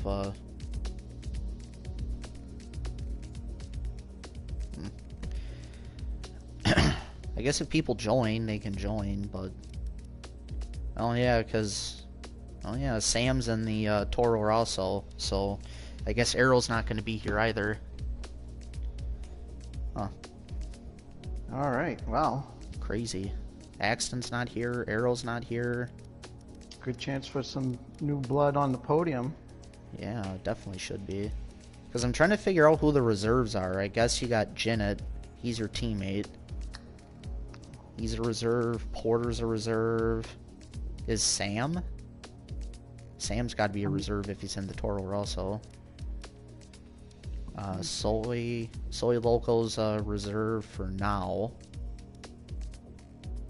uh, I guess if people join, they can join, but... Oh yeah, because... Oh yeah, Sam's in the Toro Rosso, so... I guess Arrow's not going to be here either. Huh. Alright, well. Crazy. Axton's not here, Arrow's not here. Good chance for some new blood on the podium. Yeah, definitely should be. Because I'm trying to figure out who the reserves are. I guess you got Jinnit. He's your teammate. He's a reserve. Porter's a reserve. Is Sam? Sam's got to be a reserve if he's in the Toro Rosso. Soy Loco's a reserve for now.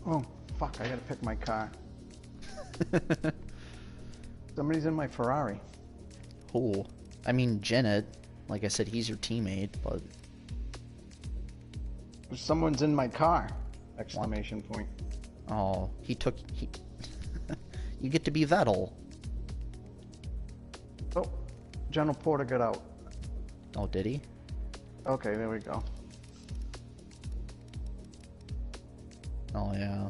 Oh, fuck, I gotta pick my car. Somebody's in my Ferrari. Who? I mean, Jinnit. Like I said, he's your teammate, but... Someone's in my car! Exclamation point. Oh, he... You get to be Vettel. Oh, General Porter got out. Oh, did he? Okay, there we go. Oh, yeah.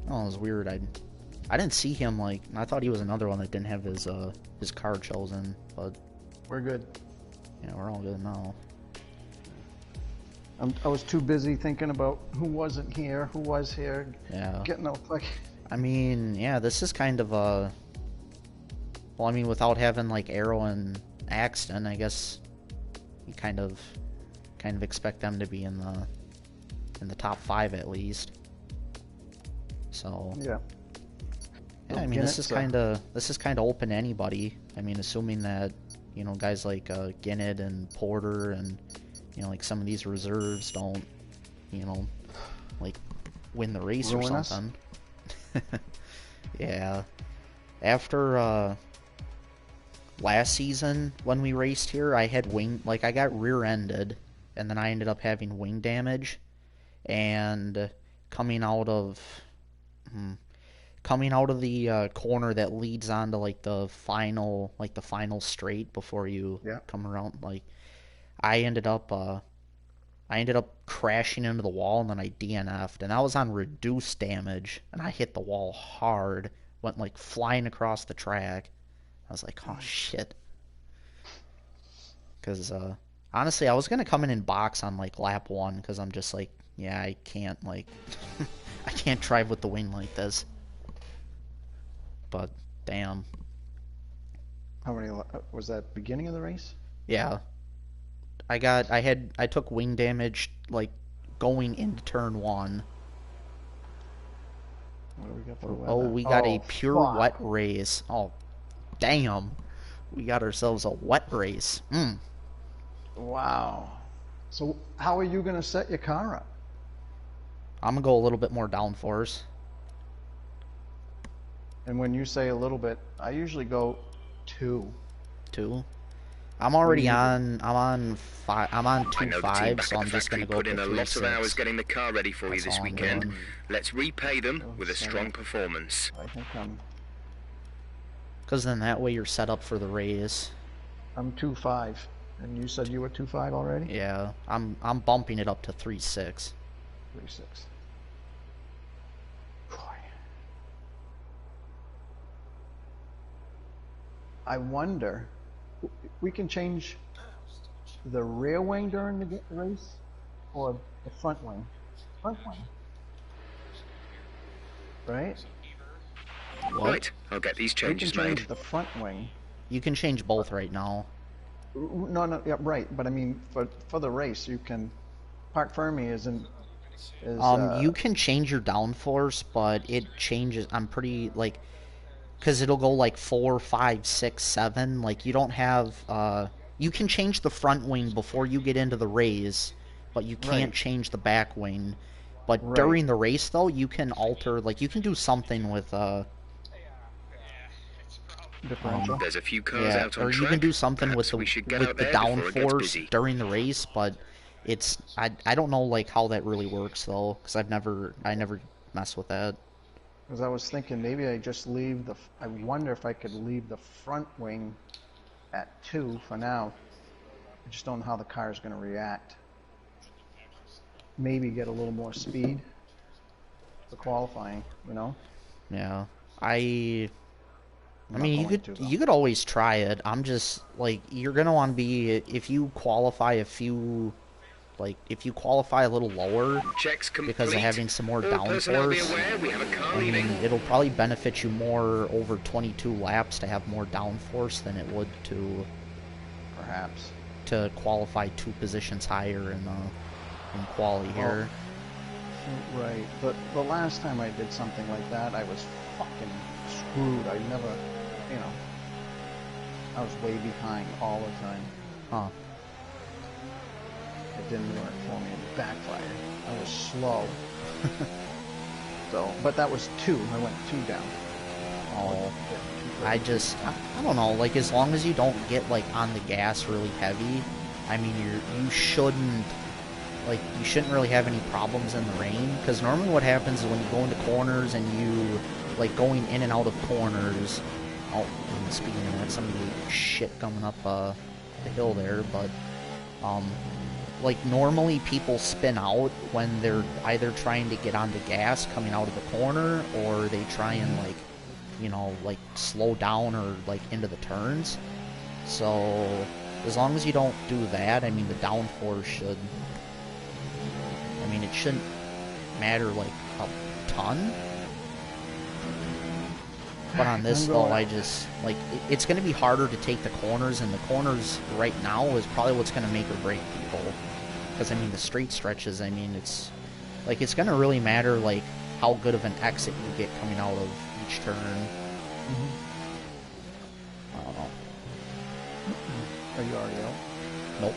Oh, it was weird. I didn't see him, like... I thought he was another one that didn't have his car chosen, but... We're good. Yeah, we're all good now. I was too busy thinking about who wasn't here, who was here. Yeah. Getting out, like... I mean, yeah, this is kind of a... Well, I mean, without having, like, Arrow and Axton, I guess you kind of expect them to be in the top 5 at least. So... Yeah. Yeah, I mean, this is kind of open to anybody. I mean, assuming that, you know, guys like Ginnit and Porter and, you know, like some of these reserves don't, you know, like win the race or something. Yeah. After last season when we raced here, I had I got rear-ended, and then I ended up having wing damage, and coming out of the corner that leads onto like the final straight before you come around, like I ended up crashing into the wall, and then I DNF'd, and I was on reduced damage, and I hit the wall hard, went like flying across the track. I was like, oh shit. Because honestly, I was gonna come in and box on like lap 1, because I'm just like, yeah, I can't like I can't drive with the wing like this. But damn. How many was that? Beginning of the race? Yeah. I took wing damage like going into turn 1. What do we got for weather? Oh, we got a pure wet race. Oh, damn. We got ourselves a wet race. Wow. So how are you gonna set your car up? I'm gonna go a little bit more downforce. And when you say a little bit, I usually go 2. 2? I'm already on. I'm on 2.5, so I'm just gonna go put to in a 3.6. lot of hours getting the car ready for you That's this all I'm weekend. doing. Let's repay them with a strong performance. I think Because then that way you're set up for the race. I'm 2.5, and you said you were 2.5 already? Yeah, I'm bumping it up to 3.6. 3.6. I wonder, we can change the rear wing during the race, or the front wing? Front wing. Right? Right, I'll get these changes we can change made. the front wing. You can change both right now. No, yeah, right. But I mean, for the race, you can. Park Fermi isn't. You can change your downforce, but it changes. I'm pretty like, because it'll go like 4, 5, 6, 7. Like you don't have. You can change the front wing before you get into the race, but you can't change the back wing. But during the race, though, you can alter. Like you can do something with. Differential. There's a few cars out on or track. you can do something with Perhaps the we should get out there before it gets downforce busy. during the race, but it's I don't know like how that really works though, because I never mess with that. Because I was thinking maybe I just leave the. I wonder if I could leave the front wing at 2 for now. I just don't know how the car is going to react. Maybe get a little more speed for qualifying, you know? Yeah. I I'm not mean, going to, though. you could always try it. I'm just like you're gonna want to be if you qualify if you qualify a little lower Checks because of complete. having some more All personnel be downforce. aware we have a car I leaving. mean, it'll probably benefit you more over 22 laps to have more downforce than it would Perhaps. to qualify 2 positions higher in quali here. Right. But the last time I did something like that, I was fucking screwed. I never, you know, I was way behind all the time. Huh. It didn't work for me. It backfired. I was slow. So, but that was 2. I went 2 down. Oh. Yeah, I don't know, like as long as you don't get like on the gas really heavy, I mean you shouldn't really have any problems in the rain, because normally what happens is when you go into corners and you like going in and out of corners. Oh, and speaking of that, somebody shit coming up the hill there, but like normally people spin out when they're either trying to get onto gas coming out of the corner, or they try and like, you know, like slow down or like into the turns. So as long as you don't do that, I mean the downforce should, I mean it shouldn't matter like a ton. But on this though, I just like it's going to be harder to take the corners, and the corners right now is probably what's going to make or break people. Because I mean the straight stretches, I mean it's going to really matter like how good of an exit you get coming out of each turn. I don't know. Are you already out? Nope.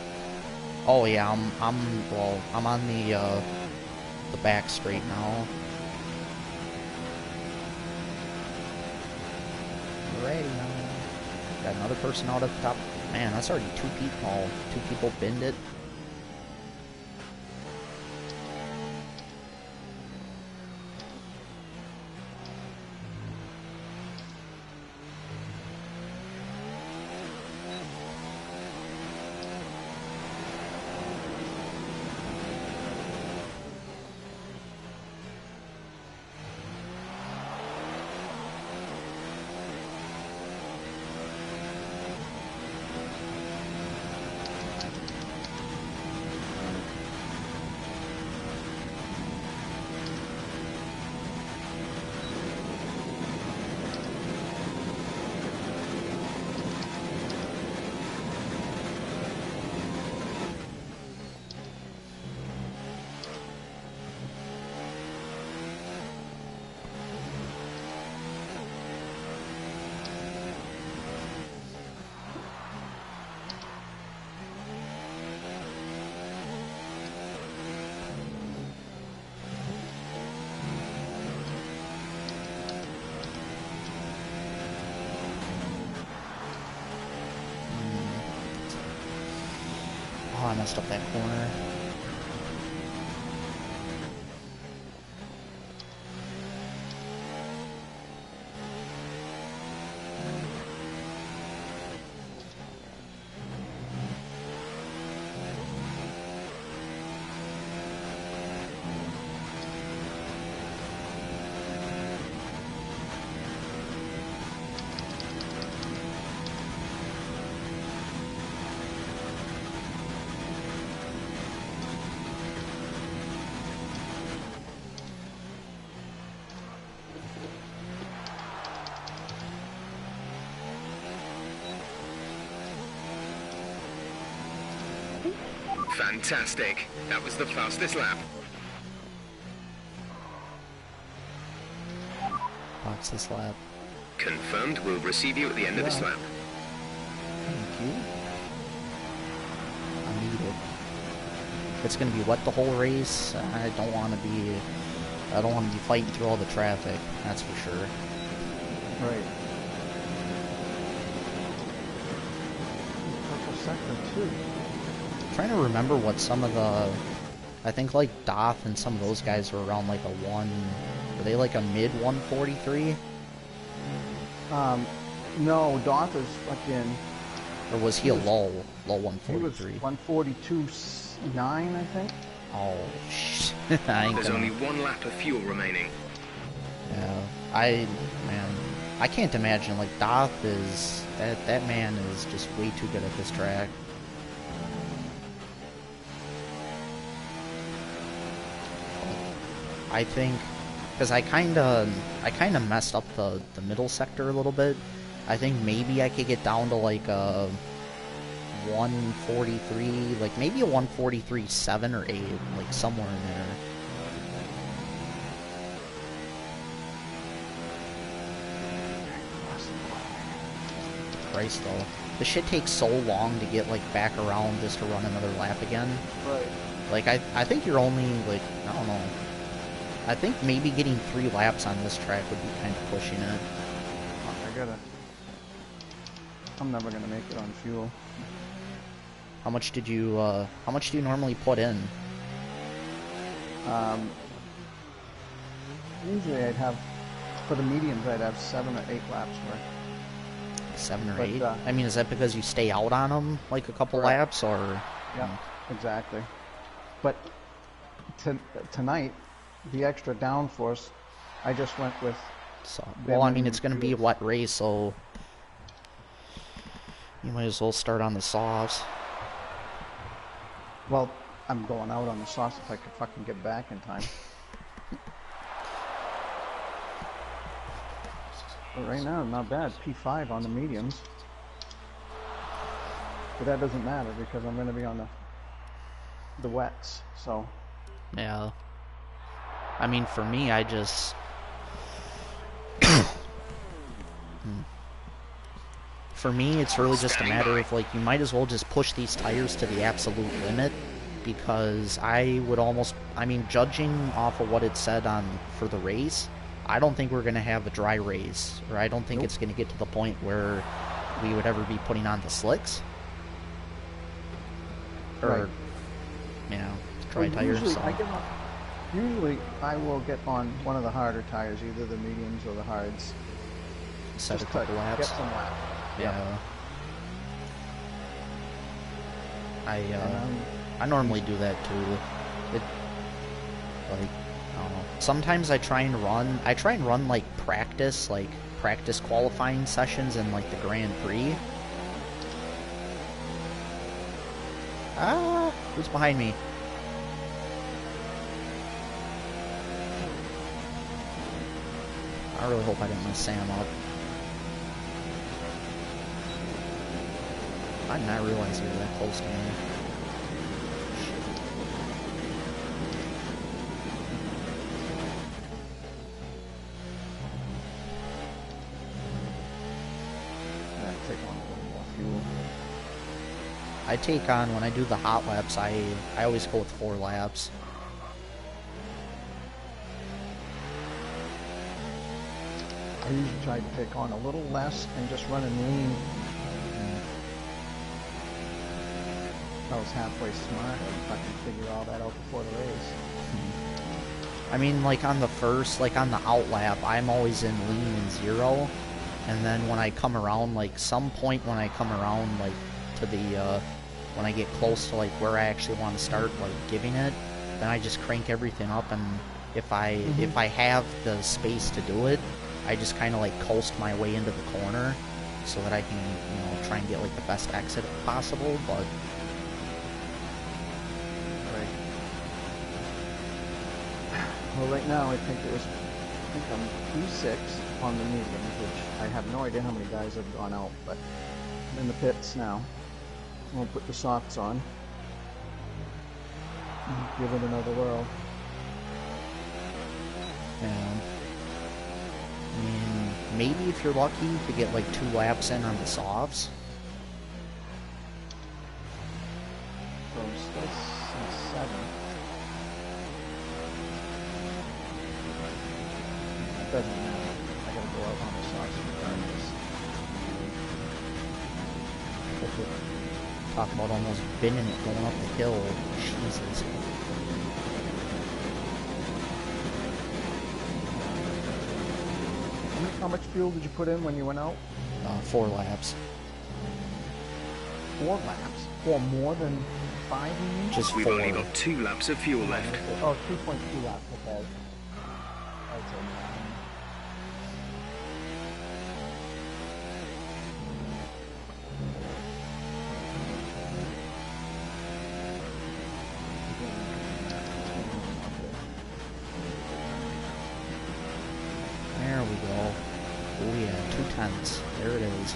Oh yeah, I'm on the back straight now. Ready now. Got another person out at the top. Man, that's already 2 people. Oh, 2 people binned it. Oh, I messed up that corner. Fantastic. That was the fastest lap. Box this lap. Confirmed. We'll receive you at the end of this lap. Thank you. I need it. If it's gonna be wet the whole race, I don't want to be fighting through all the traffic. That's for sure. Right. Purple sector too. I'm trying to remember what some of the, I think like Doth and some of those guys were around like a 1 or Were they like a mid 143? No, Doth is fucking. Or was he a low He was 143? 142.9, I think. Oh, shit. I ain't There's gonna... only 1 lap of fuel remaining. Yeah, man, I can't imagine, like, Doth is, that man is just way too good at this track. I think, because I kind of messed up the middle sector a little bit. I think maybe I could get down to, like, a 143, like, maybe a 143.7 or 8, like, somewhere in there. Christ, though. This shit takes so long to get, like, back around just to run another lap again. Right. Like, I think you're only, like, I don't know. I think maybe getting 3 laps on this track would be kind of pushing it. I'm never gonna make it on fuel. How much do you normally put in? Usually I'd have, for the mediums, I'd have 7 or 8 laps worth. 7 or 8? I mean, is that because you stay out on them, like, a couple laps, or? Yeah, exactly. But tonight, the extra downforce, I just went with... So, well, I mean, it's going to be a wet race, so you might as well start on the softs. Well, I'm going out on the softs if I could fucking get back in time. But right now, not bad. P5 on the mediums. But that doesn't matter because I'm going to be on the wets, so... Yeah. I mean, for me, I just... For me, it's really just a matter of, like, you might as well just push these tires to the absolute limit, because I would almost... I mean, judging off of what it said for the race, I don't think we're going to have a dry race, or I don't think it's going to get to the point where we would ever be putting on the slicks. Or, dry tires. Usually I will get on one of the harder tires, either the mediums or the hards. Set a couple laps. Get some laps. Yeah. I normally do that too. Like, I don't know. Sometimes I try and run like practice qualifying sessions in like the Grand Prix. Ah, who's behind me? I really hope I didn't mess Sam up. I did not realize you were that close to me. Take on a little more fuel. I take on, when I do the hot laps, I always go with 4 laps. I usually try to take on a little less and just run and lean. I was halfway smart. I can figure all that out before the race. I mean, like on the out lap, I'm always in lean and 0. And then when I come around, like some point when I come around, like to the, when I get close to like where I actually want to start, like giving it, then I just crank everything up. And if I have the space to do it, I just kind of like coast my way into the corner so that I can, try and get like the best exit possible. But well, right now I think I'm P6 on the mediums, which I have no idea how many guys have gone out, but I'm in the pits now. We'll put the softs on. Give it another whirl. yeah. I mean, maybe if you're lucky to get like 2 laps in on the softs. So I'm still in 7. That doesn't matter. I gotta go out on the softs regardless. Talk about almost binning it going up the hill. Jesus. How much fuel did you put in when you went out? 4 laps. 4 laps? Or more than 5, you mean? Just We've 4. only got 2 laps of fuel left. Oh, 2.2 laps, okay. I'd say 9. There we go. Oh yeah, 2/10. There it is.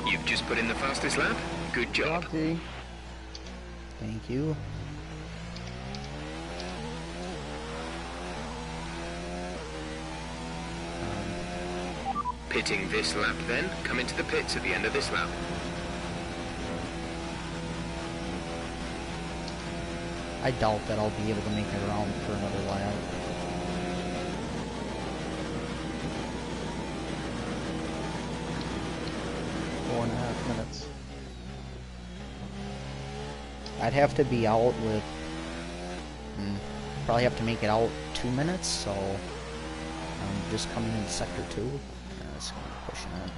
You've just put in the fastest lap. Good job. T. Thank you. Pitting this lap then. Come into the pits at the end of this lap. I doubt that I'll be able to make it around for another lap. Four and a half minutes. I'd have to be out with... probably have to make it out 2 minutes, so... I'm just coming into Sector 2. Yeah, that's gonna be pushing it.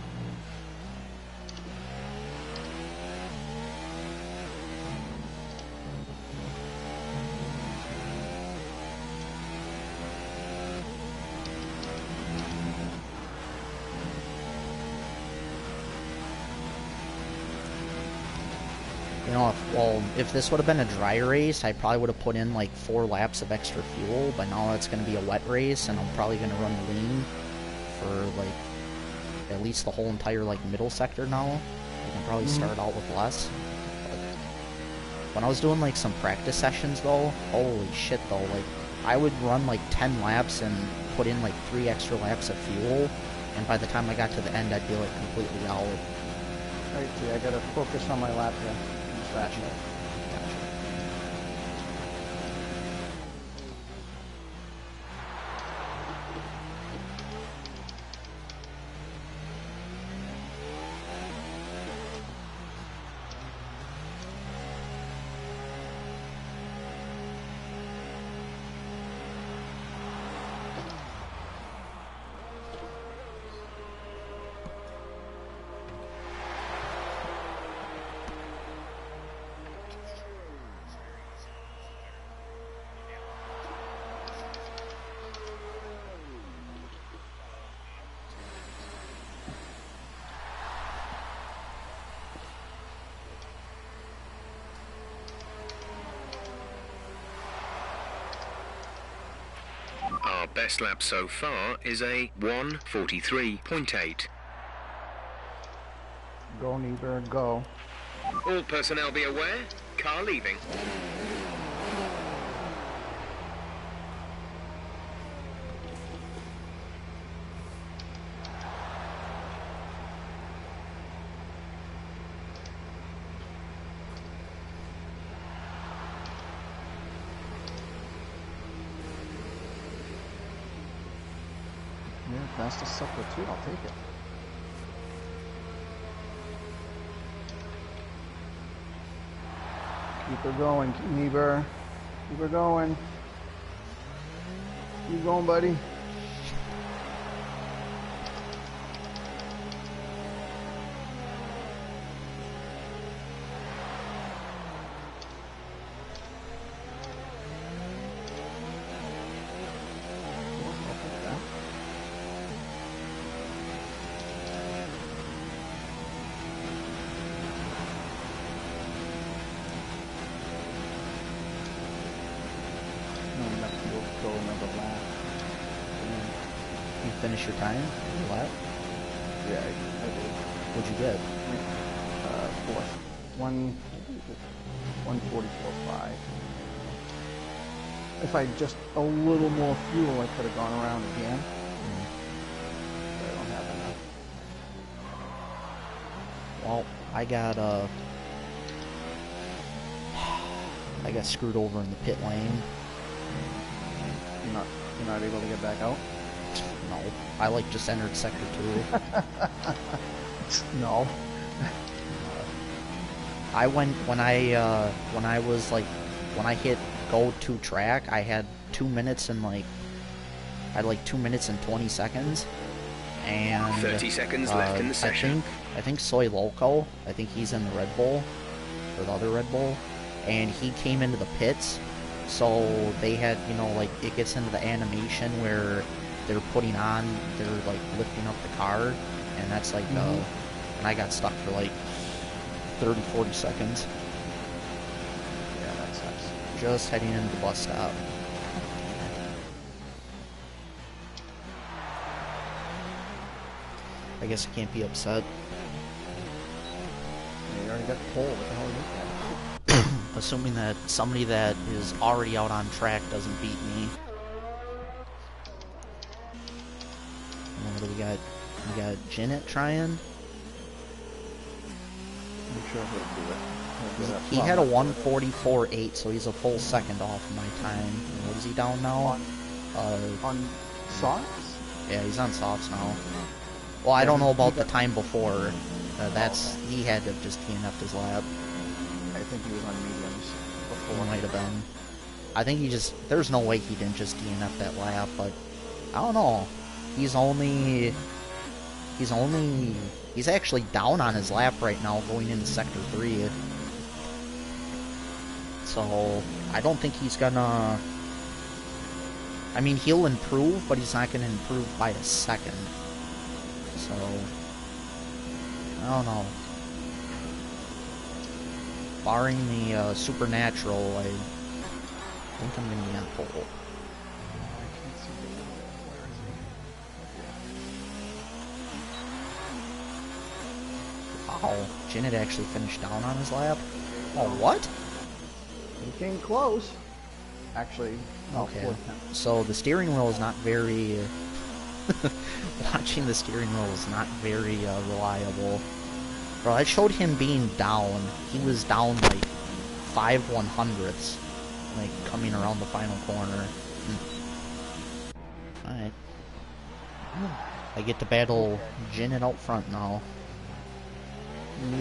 You know, if this would have been a dry race, I probably would have put in like 4 laps of extra fuel, but now it's going to be a wet race, and I'm probably going to run lean for like at least the whole entire like middle sector now. I can probably start out with less. But when I was doing like some practice sessions though, holy shit though, like I would run like 10 laps and put in like 3 extra laps of fuel, and by the time I got to the end, I'd be like completely out. Right, T, I gotta focus on my lap here. Gotcha. Our best lap so far is a 1:43.8. Go, Niebuhr, go. All personnel be aware. Car leaving. Yeah, fastest sector 2, I'll take it. Keep her going, Niebuhr. Keep her going. Keep going, buddy. Go another lap. You finish your time? Your lap? Yeah, I did. What'd you get? Fourth. 144.5. If I just a little more fuel, I could have gone around again. But I don't have enough. Well, I got screwed over in the pit lane. You're not able to get back out? No, I like just entered sector 2. No. I went when I hit go to track, I had 2 minutes and I had 2 minutes and 20 seconds, and 30 seconds left in the session. I think Soy Loco, I think he's in the Red Bull, or the other Red Bull, and he came into the pits, so they had, it gets into the animation where they're lifting up the car, and that's and I got stuck for 30-40 seconds. Yeah, that sucks. Just heading into the bus stop. I guess I can't be upset. Yeah, you already got the pole. What the hell are you looking at? Assuming that somebody that is already out on track doesn't beat me. And then what do we got? We got Janet trying. I'm sure he'll do it. He had a 1:44.8, so he's a full second off of my time. And what is he down now? On softs? Yeah, he's on softs now. Well, I don't know about the time before. He had to have just DNF'd his lap. I think he was on mediums before. He might have been. I think there's no way he didn't just DNF that lap, but I don't know. He's actually down on his lap right now going into sector 3. So I don't think he's gonna, I mean, he'll improve, but he's not gonna improve by a second. So I don't know. Barring the supernatural, I think I'm gonna be on pole. Wow, Janet actually finished down on his lap. Oh, what? He came close. Actually, no, okay. So the steering wheel is not very... Watching the steering wheel is not very reliable. Bro, I showed him being down. He was down 5/100ths, coming around the final corner. Alright. I get to battle Janet out front now.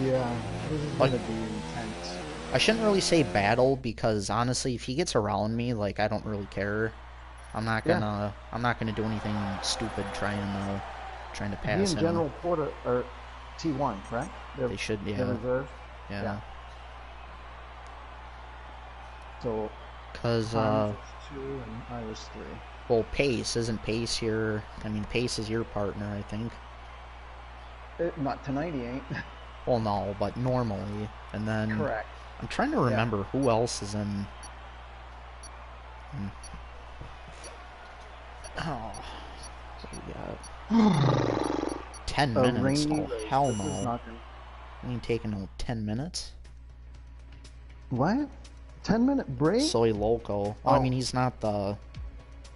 Yeah, this is gonna be intense. I shouldn't really say battle, because honestly, if he gets around me, I don't really care. I'm not gonna do anything stupid trying to pass him. General Porter or T1, correct? They should, yeah. They're reserved? Yeah. So, because 2 and I was 3. Well, Pace isn't Pace here. I mean, Pace is your partner, I think. Not tonight, he ain't. Well, no, but normally. And then correct. I'm trying to remember who else is in. Oh, what do we got? 10 minutes? Oh, hell no. I ain't taking no 10 minutes. What? 10-minute break? Soy Loco. Oh. I mean, he's not the...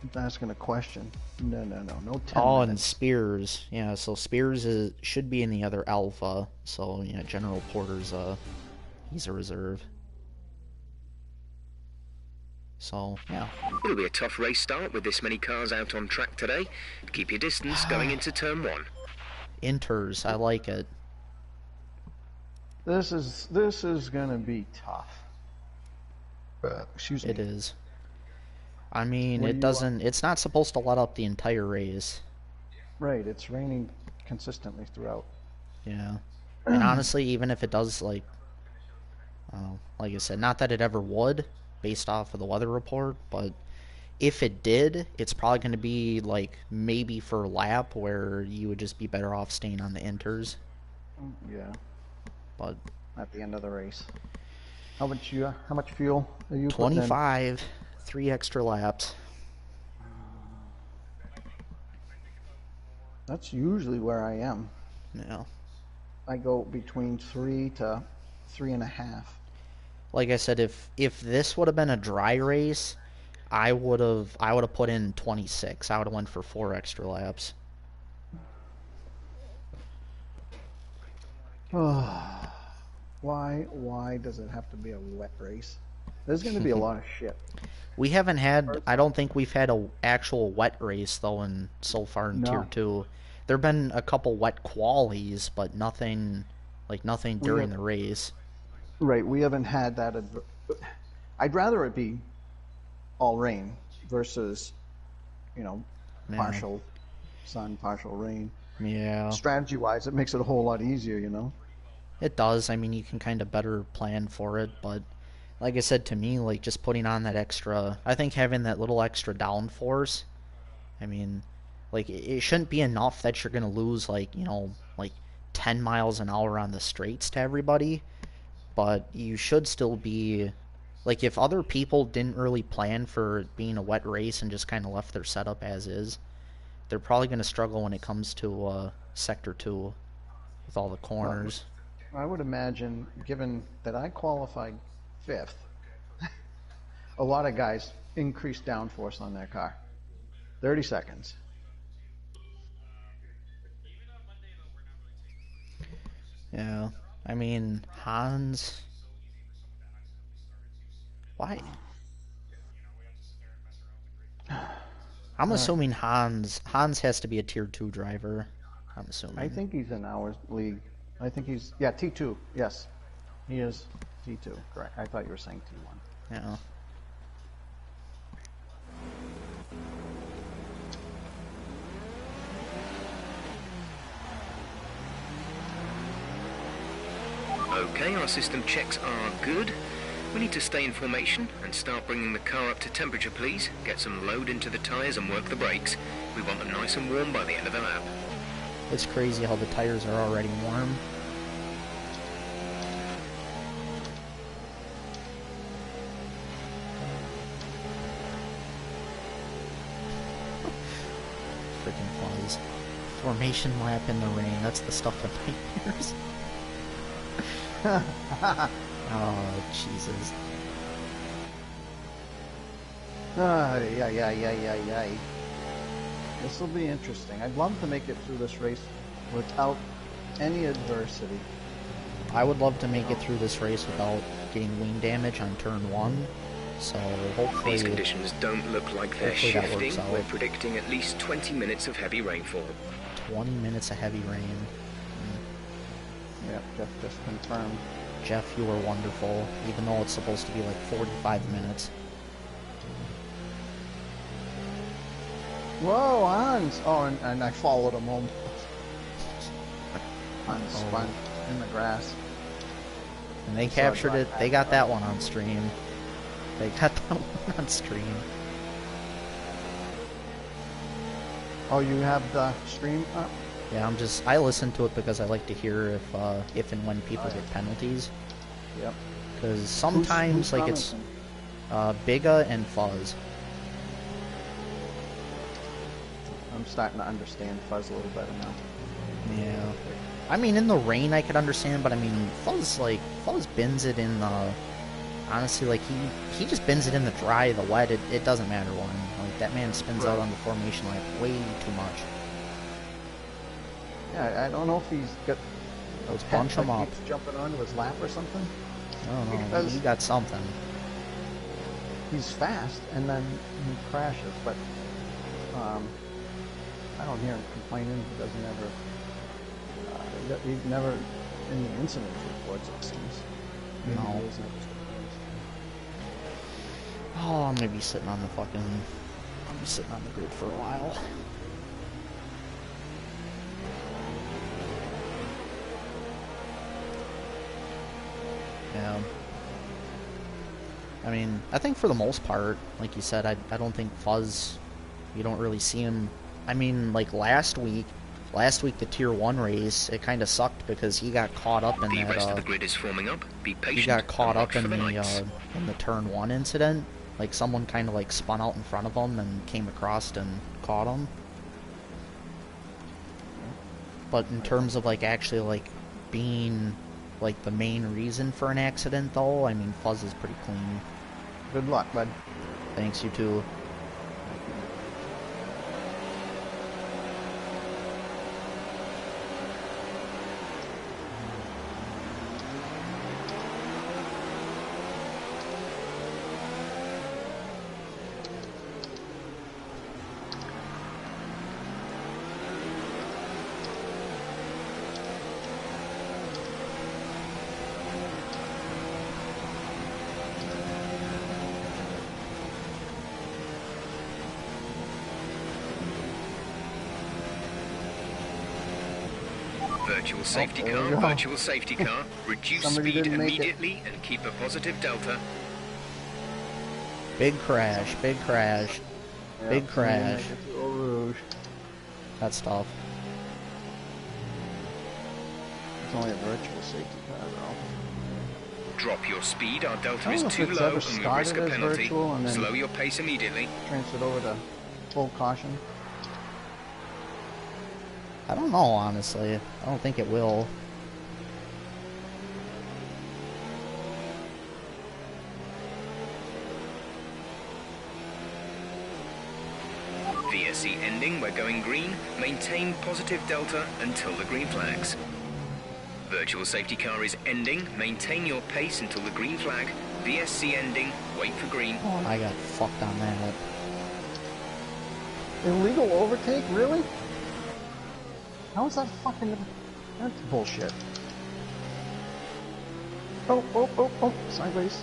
I'm asking a question. No 10 minutes. And Spears. Yeah, so Spears should be in the other Alpha. So, yeah, General Porter's he's a reserve. So, yeah. It'll be a tough race start with this many cars out on track today. Keep your distance going into turn 1. Inters, I like it. This is gonna be tough. Excuse me. It is. I mean, it's not supposed to let up the entire race. Right, it's raining consistently throughout. Yeah. And honestly, even if it does, like I said, not that it ever would, based off of the weather report, but if it did, it's probably going to be, maybe for a lap, where you would just be better off staying on the inters. Yeah. But at the end of the race. How much fuel are you 25, 3 extra laps. That's usually where I am. Yeah. I go between 3 to 3.5. Like I said, if this would have been a dry race, I would have put in 26. I would have went for 4 extra laps. Why does it have to be a wet race? There's going to be a lot of shit. We haven't had. I don't think we've had a actual wet race though in so far in Tier No. 2. There've been a couple wet qualies, but nothing during the race. Right, we haven't had that. I'd rather it be all rain versus, Yeah. partial sun, partial rain. Yeah. Strategy-wise, it makes it a whole lot easier. It does. I mean, you can kind of better plan for it, but like I said, to me, like just putting on that extra, I think having that little extra downforce, I mean, like it shouldn't be enough that you're gonna lose like 10 miles an hour on the straights to everybody, but you should still be like if other people didn't really plan for it being a wet race and just kind of left their setup as is, they're probably gonna struggle when it comes to Sector 2 with all the Well, corners. I would imagine, given that I qualified 5th, a lot of guys increased downforce on their car. 30 seconds. Yeah. I mean, Hans. Why? I'm assuming Hans has to be a Tier 2 driver. I'm assuming. I think he's in our league. I think he's, yeah, T2. Yes, he is T2. Correct. I thought you were saying T1. Yeah. Okay, our system checks are good. We need to stay in formation and start bringing the car up to temperature, please. Get some load into the tyres and work the brakes. We want them nice and warm by the end of the lap. It's crazy how the tires are already warm. Freaking fuzz. Formation lap in the rain. That's the stuff of nightmares. Oh, Jesus. Yeah. This will be interesting. I'd love to make it through this race without any adversity. I would love to make it through this race without getting wing damage on turn 1. So hopefully These conditions don't look like they're hopefully that shifting. works out. We're predicting at least 20 minutes of heavy rainfall. 20 minutes of heavy rain. Yep, Jeff just confirmed. Jeff, you were wonderful, even though it's supposed to be like 45 minutes. Whoa, Hans! Oh, and I followed him home. Hans spun in the grass. And they captured it. They got that one on stream. They got that one on stream. Oh, you have the stream up? Yeah, I listen to it because I like to hear if and when people get penalties. Yep. Because sometimes, who's like, it's commenting? Biga and Fuzz. I'm starting to understand Fuzz a little better now. Yeah. I mean, in the rain I could understand, but I mean, Fuzz bins it in the... Honestly, like, he just bins it in the dry, the wet, it doesn't matter when. Like, that man spins out on the formation like way too much. Yeah, I don't know if he's got... Let's bunch him up. Keeps jumping onto his lap or something. I don't know, Because he got something. he's fast, and then he crashes, but I don't hear him complaining. He doesn't ever... he's never in the incident reports, it seems. Maybe No. he is never. Oh, I'm gonna be sitting on the grid for a while. Yeah. I mean, I think for the most part, like you said, I don't think Fuzz, you don't really see him. I mean, like last week the Tier 1 race, it kind of sucked because he got caught up in The rest of the that, grid is forming up. Be patient. he got caught and up watch in for the lights. the turn 1 incident. Like someone kind of like spun out in front of him and came across and caught him. But in terms of like actually like being like the main reason for an accident, though. I mean, Fuzz is pretty clean. Good luck, bud. Thanks, you too. Virtual safety car, virtual safety car. Reduce speed immediately and keep a positive delta. Big crash, big crash, Yep, big crash. Eau Rouge. That's tough. It's only a virtual safety car, though. Drop your speed, our delta is I don't too know if it's low ever and we started risk a as penalty. virtual and then Slow your pace immediately. transferred over to full caution. I don't know, honestly. I don't think it will. VSC ending, we're going green. Maintain positive delta until the green flags. Virtual safety car is ending. Maintain your pace until the green flag. VSC ending, wait for green. Oh, I got fucked on that. Illegal overtake? Really? How is that fucking... That's bullshit. Oh, sideways.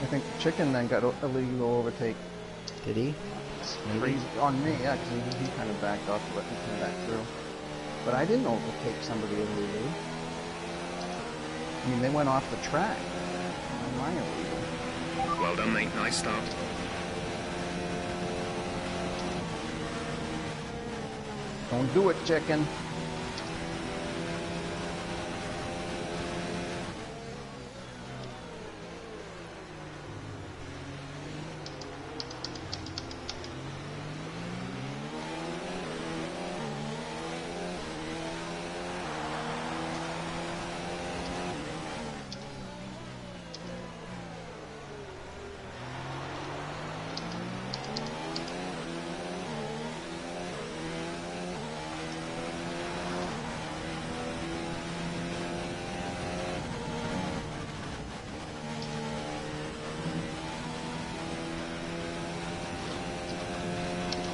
I think the chicken then got illegal overtake. Did he? Crazy on me, yeah, because he kind of backed off to let me come back through. But I didn't overtake somebody illegally. I mean, they went off the track. Why am I illegal? Well done, mate. Nice start. Don't do it, chicken.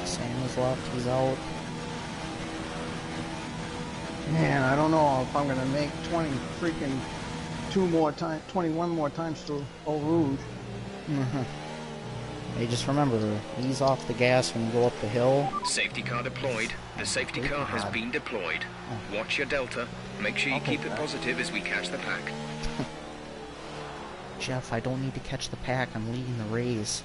Sam is left, he's out. Man, I don't know if I'm gonna make 21 more times to Eau Rouge. Hey, just remember, ease off the gas when you go up the hill. Safety car deployed. The safety car has been deployed. Watch your delta. Make sure you keep it positive as we catch the pack. Jeff, I don't need to catch the pack, I'm leading the race.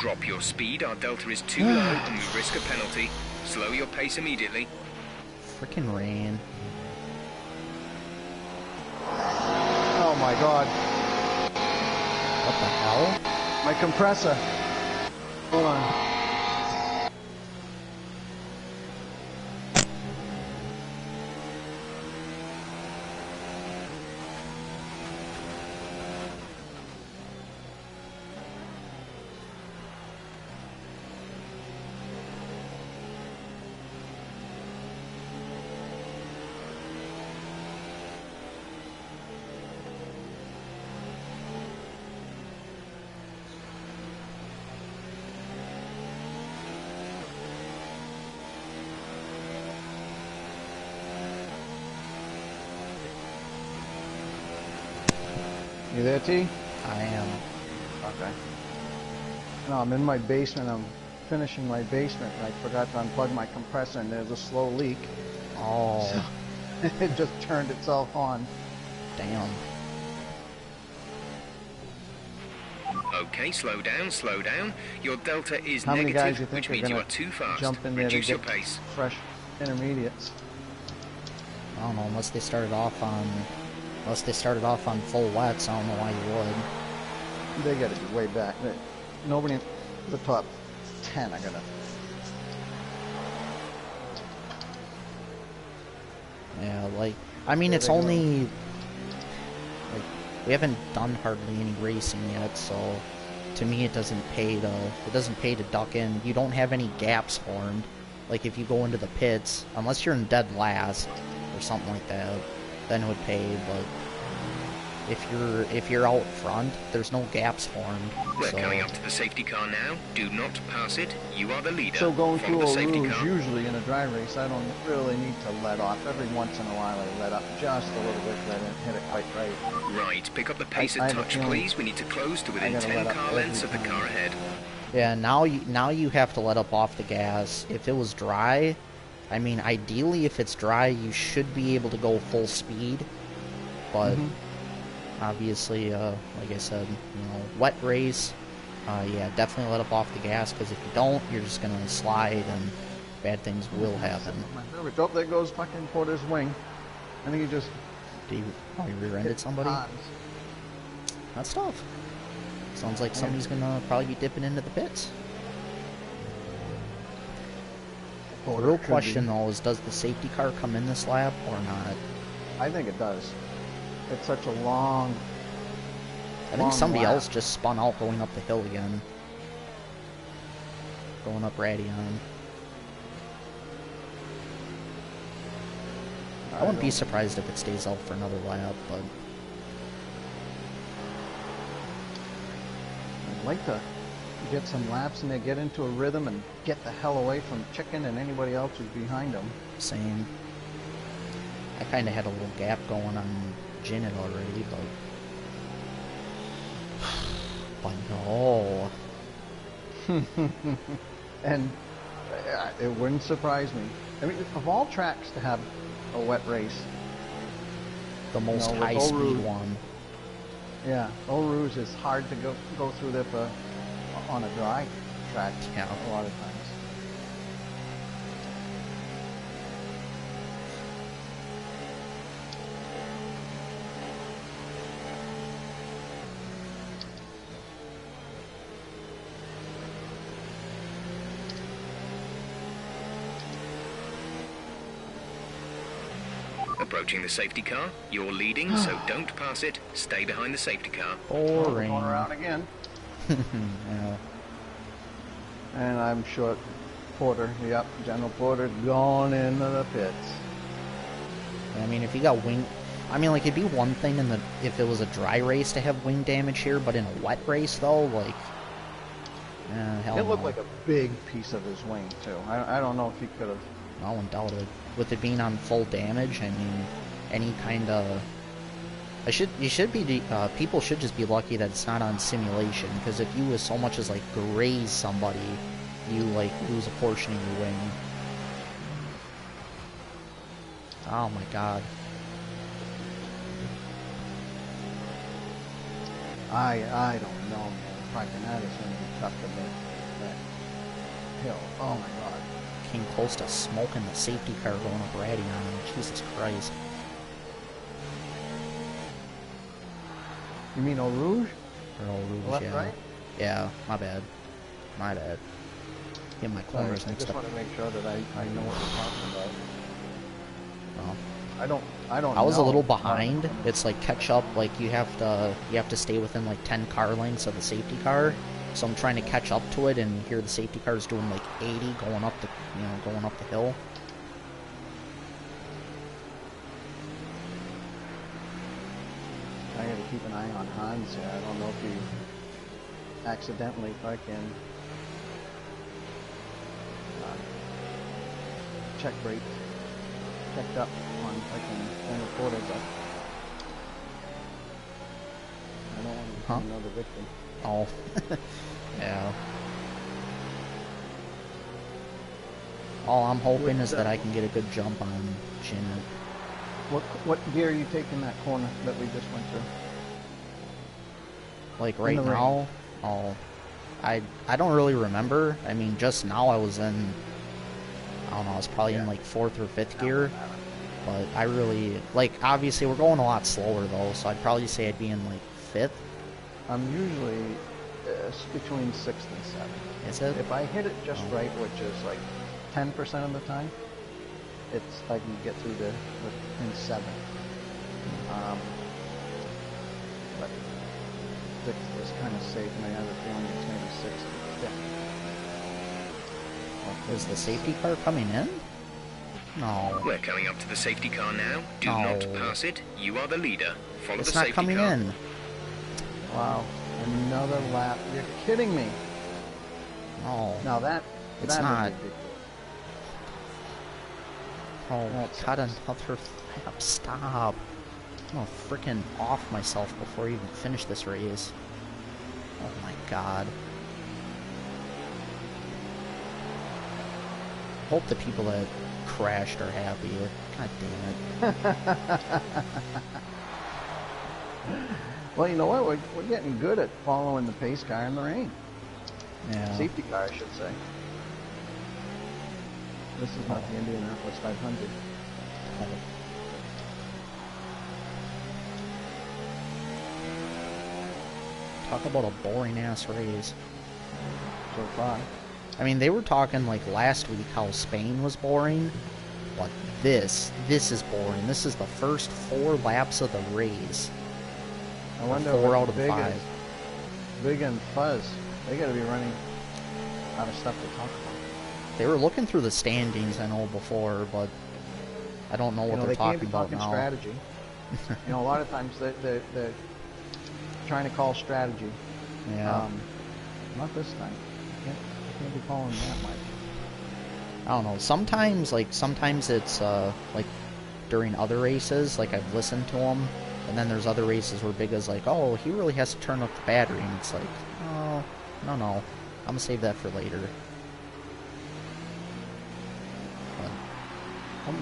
Drop your speed, our delta is too low and we risk a penalty. Slow your pace immediately. Frickin' rain. Oh my god. What the hell? My compressor. Hold on. You there, T? I am. Okay. No, I'm in my basement. I'm finishing my basement and I forgot to unplug my compressor and there's a slow leak. Oh, So it just turned itself on. damn. Okay, slow down, slow down. Your delta is How many guys negative, you think which are means you gonna are too fast. jump in there to Reduce your get pace. fresh intermediates? I don't know, unless they started off on full wets, I don't know why you would. They gotta be way back. Nobody in the top 10 are gonna. Yeah, like, I mean, There it's they go. only, like, we haven't done hardly any racing yet, so to me it doesn't pay to duck in. You don't have any gaps formed. Like, if you go into the pits, unless you're in dead last or something like that, then it would pay, but if you're out front, there's no gaps formed, We're so coming up to the safety car now. Do not pass it. You are the leader. So going Follow through the a safety rouge, car. usually in a dry race, I don't really need to let off. Every once in a while I let up just a little bit, but I didn't hit it quite right. Right, pick up the pace I a have a touch, feeling please. We need to close to I within gotta 10 let up car every lengths of the time. car ahead. yeah, now you have to let up off the gas. If it was dry, I mean, ideally if it's dry, you should be able to go full speed, but obviously, like I said, wet race, yeah, definitely let up off the gas, because if you don't, you're just gonna slide and bad things will happen. Oh, there goes fucking Porter's wing. I think he just You rear-ended hit somebody? Hans. That's tough. Sounds like somebody's gonna probably be dipping into the pits. The Porter real could question be. though is, does the safety car come in this lap or not? I think it does. It's such a long I think somebody lap. else just spun out going up the hill again. Going up Radion. I wouldn't be surprised if it stays out for another lap, but I'd like to get some laps in there, get into a rhythm, and get the hell away from Chicken and anybody else who's behind them. same. I kind of had a little gap going on Janet already, but no. And it wouldn't surprise me. I mean, of all tracks to have a wet race, The most with high-speed Rouge. one. Yeah, Eau Rouge is hard to go through there on a dry track. Yeah. A lot of times. Approaching the safety car. You're leading, so don't pass it. Stay behind the safety car. Boring. Going around again. Yeah. And I'm sure Porter, yep, General Porter gone into the pits. I mean, if you got wing... I mean, like, it'd be one thing if it was a dry race to have wing damage here, but in a wet race, though, like... hell It looked no. like a big piece of his wing, too. I don't know if he could have... No, undoubted. With it being on full damage, I mean, any kind of... people should just be lucky that it's not on simulation, because if you as so much as, like, graze somebody, you, like, lose a portion of your wing. Oh my god. I don't know, man. Fucking that is going to be tough to make that hill. Oh my god. Came close to smoking the safety car going up Radion. Jesus Christ. You mean Eau Rouge? Or Eau Rouge, Left, yeah. right? Yeah, my bad. My bad. Get my corners I mixed just up. want to make sure that I know what you're talking about. No. I don't I was a know. little behind. It's like catch up, like you have to stay within like 10 car lengths of the safety car. So I'm trying to catch up to it, and here the safety car is doing like 80 going up the hill. I gotta keep an eye on Hans here. I don't know if he accidentally fucking checked up on fucking General Porter, but I don't want to become another victim. Oh. Yeah. All I'm hoping is that I can get a good jump on Janet. What gear are you taking that corner that we just went through? Like right now, I don't really remember. I mean, just now I was in, I don't know, I was probably in like 4th or 5th gear. But I really, like, obviously we're going a lot slower though, so I'd probably say I'd be in like 5th. I'm usually between 6th and 7th. Is it? If I hit it just right, which is like 10% of the time, it's I can get through in 7th. But 6th is kind of safe, and I have a feeling it's maybe 6th or 5th. Is the safety car coming in? No. We're coming up to the safety car now. Do not pass it. You are the leader. Follow the It's not safety coming car. in. Wow, another lap. You're kidding me. No. Now that It's that not. would be ridiculous. Oh, That cut sucks. another lap. Stop. I'm gonna freaking off myself before I even finish this race. Oh my god. Hope the people that crashed are happy. God damn it. Well, you know what? We're getting good at following the pace car in the rain. Yeah. Safety car, I should say. This is not the Indianapolis 500. Talk about a boring ass race. So far. I mean, they were talking like last week how Spain was boring, but this is boring. This is the first 4 laps of the race. I wonder 4 what out of the 5. Big and Fuzz, they got to be running out of stuff to talk about. They were looking through the standings, I know, before, but I don't know what they're they can't talking be about talking now. strategy. You know, a lot of times they're trying to call strategy. Yeah. Not this time. Can't be calling that much. I don't know. Sometimes it's like during other races, like I've listened to them, and then there's other races where Big is like, oh, he really has to turn up the battery, and it's like, oh, no, I'm gonna save that for later.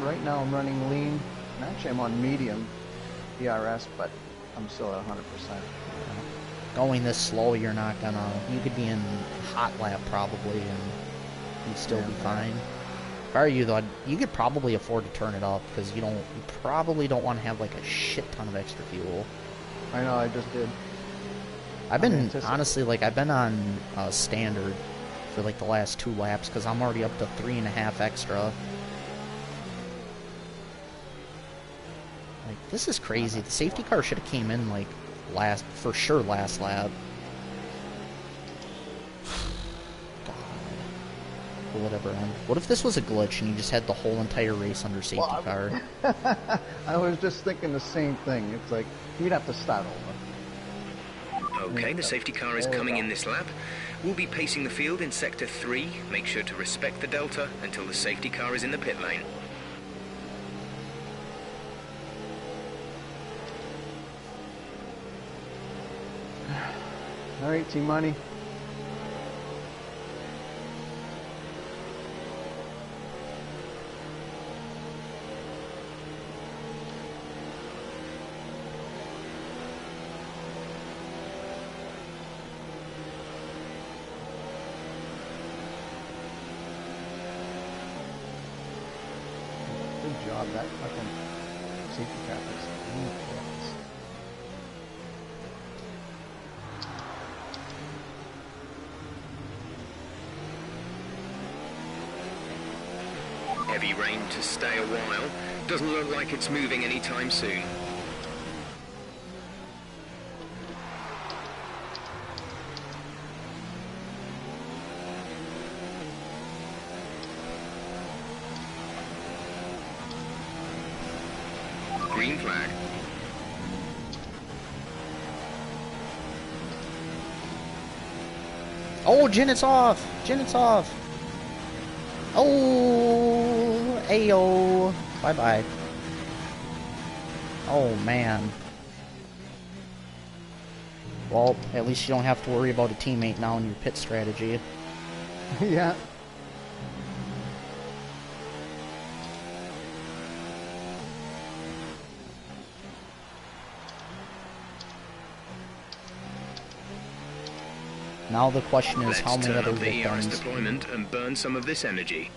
Right now I'm running lean. And actually, I'm on medium ERS, but I'm still at 100%. Going this slow, you're not gonna. You could be in hot lap probably, and you'd still be fine. If I were you, though, you could probably afford to turn it up because you probably don't want to have like a shit ton of extra fuel. I know, I just did. I've been honestly I've been on standard for like the last 2 laps because I'm already up to 3.5 extra. Like, this is crazy. The safety car should have came in like last lap. God. Or whatever. What if this was a glitch and you just had the whole entire race under safety car? I was just thinking the same thing. It's like you'd have to start over. Okay, the safety car is coming in this lap. We'll be pacing the field in sector 3. Make sure to respect the delta until the safety car is in the pit lane. All right, Team Money. Good job, that fucking safety car is ridiculous. Heavy rain to stay a while. Doesn't look like it's moving anytime soon. Green flag. Oh, Janet's off! Janet's off! Oh, ayo. Bye-bye. Oh, man. Well, at least you don't have to worry about a teammate now in your pit strategy. Yeah. Now the question is, how Let's many turn other up the ERS victims? deployment and burn some of this energy.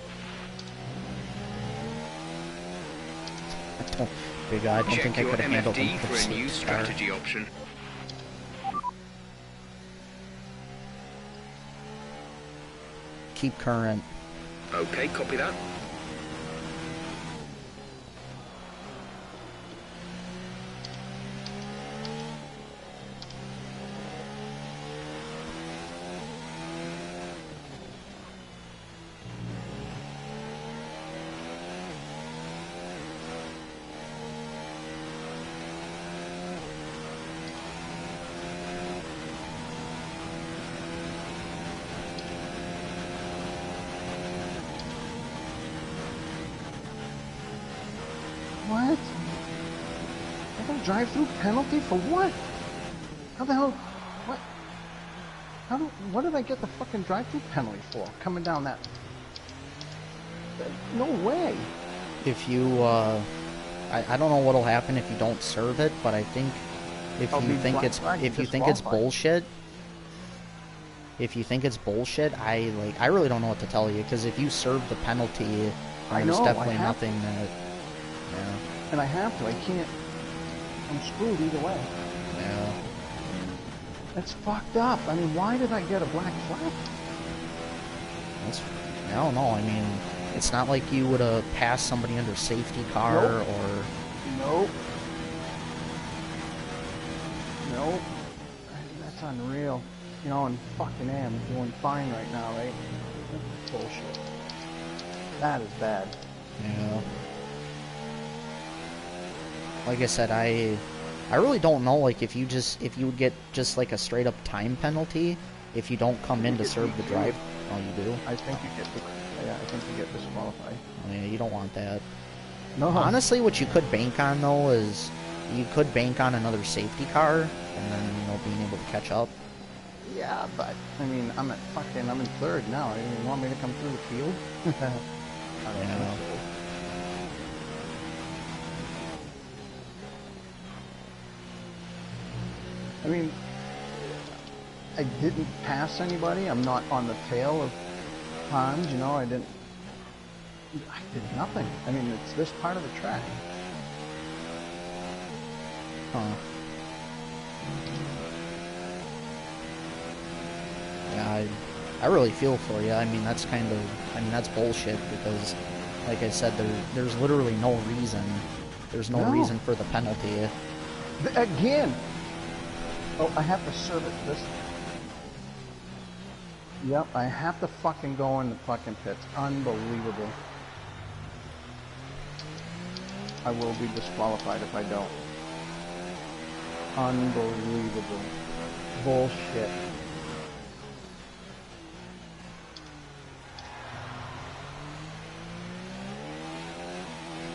Big guy, I don't Check think I your could have handled MFD him for a new safety car. strategy option. Keep current. Okay, copy that. drive-through penalty for what? How the hell? What? What did I get the fucking drive-through penalty for? Coming down that? No way. If you, I don't know what'll happen if you don't serve it, but I think if you think it's bullshit, I really don't know what to tell you, because if you serve the penalty, there's definitely nothing that, yeah. And I have to. I can't. I'm screwed either way. Yeah. That's fucked up. I mean, why did I get a black flag? I don't know. I mean, it's not like you would have passed somebody under safety car or... Nope. Nope. That's unreal. You know, and fucking am doing fine right now, right? Bullshit. That is bad. Yeah. Like I said, I really don't know, like, if you would get just like a straight up time penalty if you don't come in to serve the drive. Oh, you do? I think you get disqualified. Oh, yeah, you don't want that. No. Honestly, what you could bank on though is you could bank on another safety car and then, you know, being able to catch up. Yeah, but I mean, I'm in third now. You want me to come through the field? I don't know. I mean, I didn't pass anybody. I'm not on the tail of Hans, you know. I did nothing. I mean, it's this part of the track. Huh. Yeah, I really feel for you. I mean, that's that's bullshit, because, like I said, there's literally no reason. There's no reason for the penalty. Again! Oh, I have to serve it this. Yep, I have to fucking go in the fucking pits. Unbelievable. I will be disqualified if I don't. Unbelievable. Bullshit.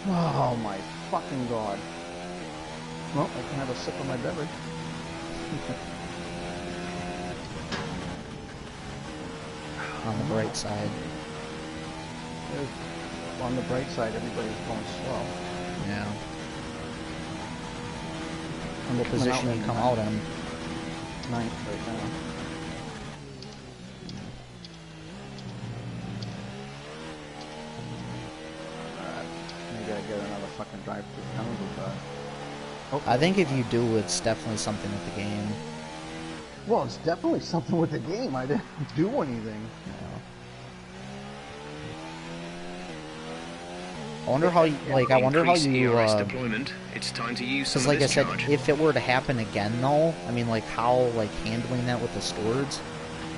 Oh my fucking god. Well, I can have a sip of my beverage. On the bright side. On the bright side, everybody's going slow. Yeah. And what position you come out in? 9th right now. Maybe I get another fucking drive-through penalty, but... Oh, I think if you do, it's definitely something with the game. Well, it's definitely something with the game. I didn't do anything. Yeah. I wonder how you, deployment. It's time to use some of this charge. Like I said, if it were to happen again, though, I mean, like, how, like, handling that with the stewards?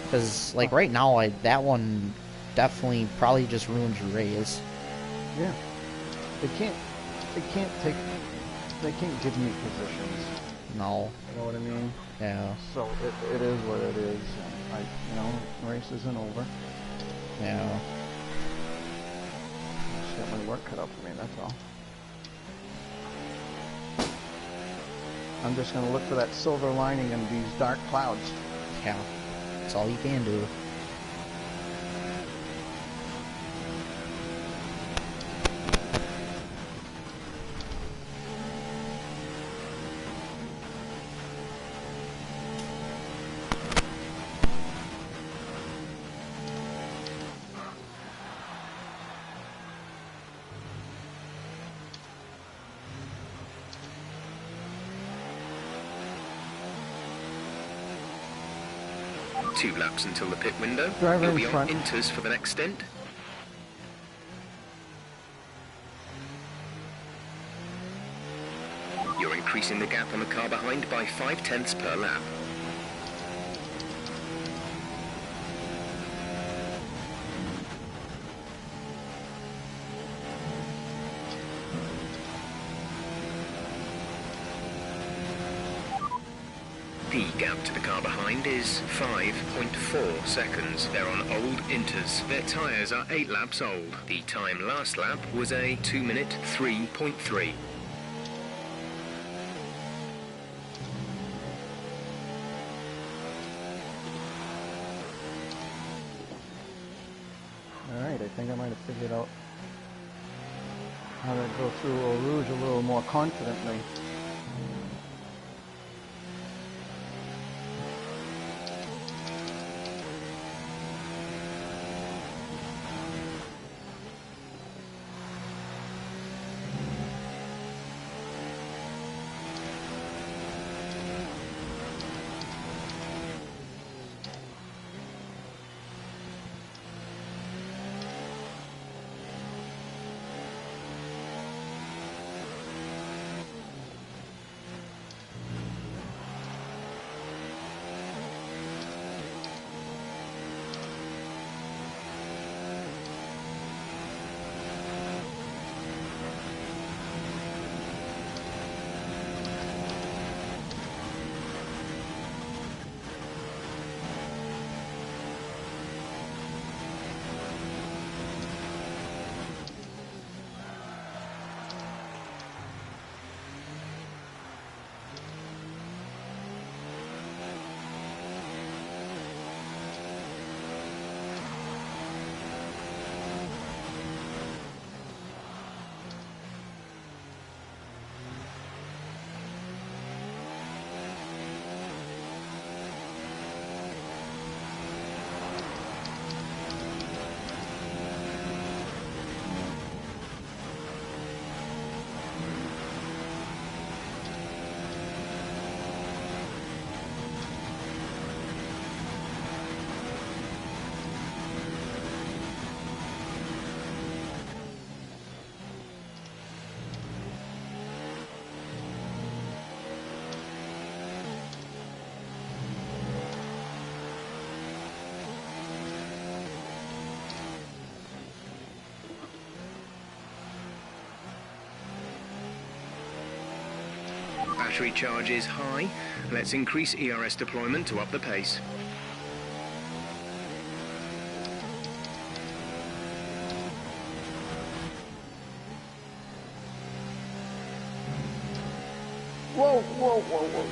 Because, like, right now, that one definitely probably just ruins your race. Yeah. They can't give me positions. No. You know what I mean? Yeah. So it is what it is. And race isn't over. Yeah. Just got my work cut out for me, that's all. I'm just gonna look for that silver lining in these dark clouds. Yeah. That's all you can do. Two laps until the pit window. Driver You'll in be front. on inters for the next stint. You're increasing the gap on the car behind by 0.5 per lap. The gap to the car behind is 5.4 seconds. They're on old inters. Their tyres are 8 laps old. The time last lap was a 2 minute 3.3. think I might have figured out how to go through Eau Rouge a little more confidently. Battery charge is high. Let's increase ERS deployment to up the pace. Whoa, whoa, whoa, whoa.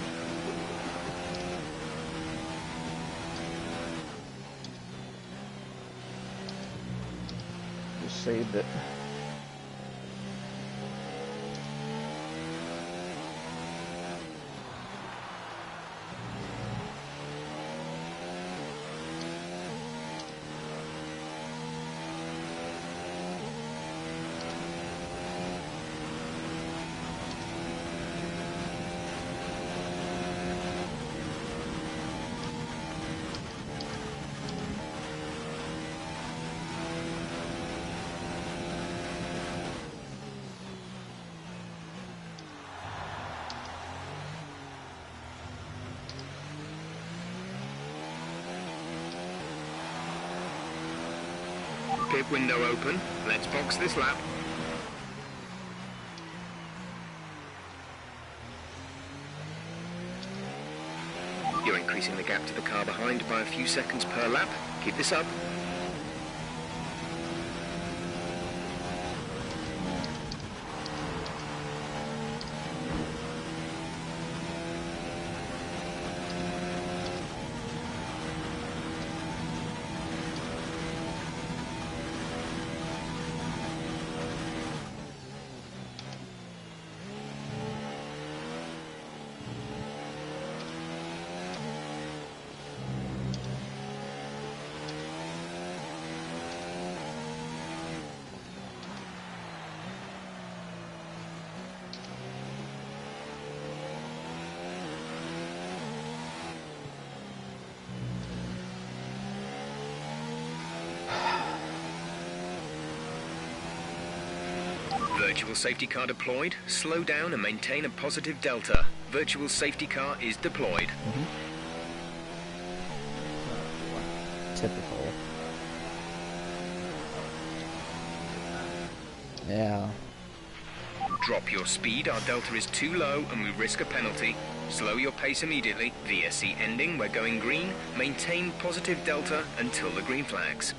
Just saved it. Pit window open. Let's box this lap. You're increasing the gap to the car behind by a few seconds per lap. Keep this up. Virtual safety car deployed. Slow down and maintain a positive delta. Virtual safety car is deployed. Typical. Yeah. Drop your speed, our delta is too low and we risk a penalty. Slow your pace immediately. VSC ending, we're going green. Maintain positive delta until the green flags.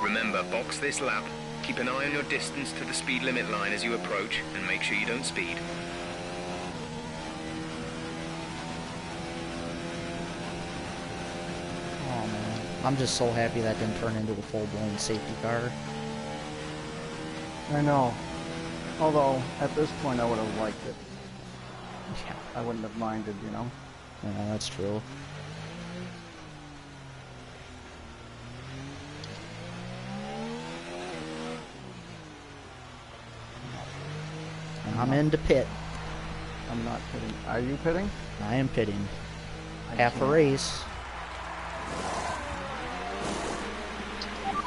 Remember, box this lap. Keep an eye on your distance to the speed limit line as you approach and make sure you don't speed. I'm just so happy that didn't turn into a full-blown safety car. I know. Although, at this point, I would have liked it. Yeah. I wouldn't have minded, you know? Yeah, that's true. I'm into pit. I'm not pitting. Are you pitting? I am pitting. I Half a can't. race.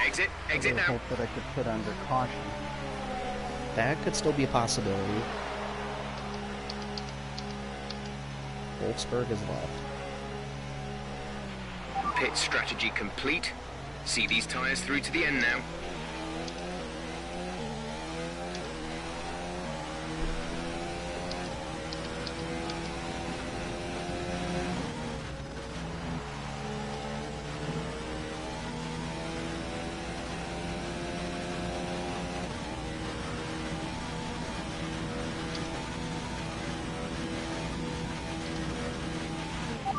Exit I really now. hope that I could pit under caution. That could still be a possibility. Wolfsburg is left. Pit strategy complete. See these tyres through to the end now.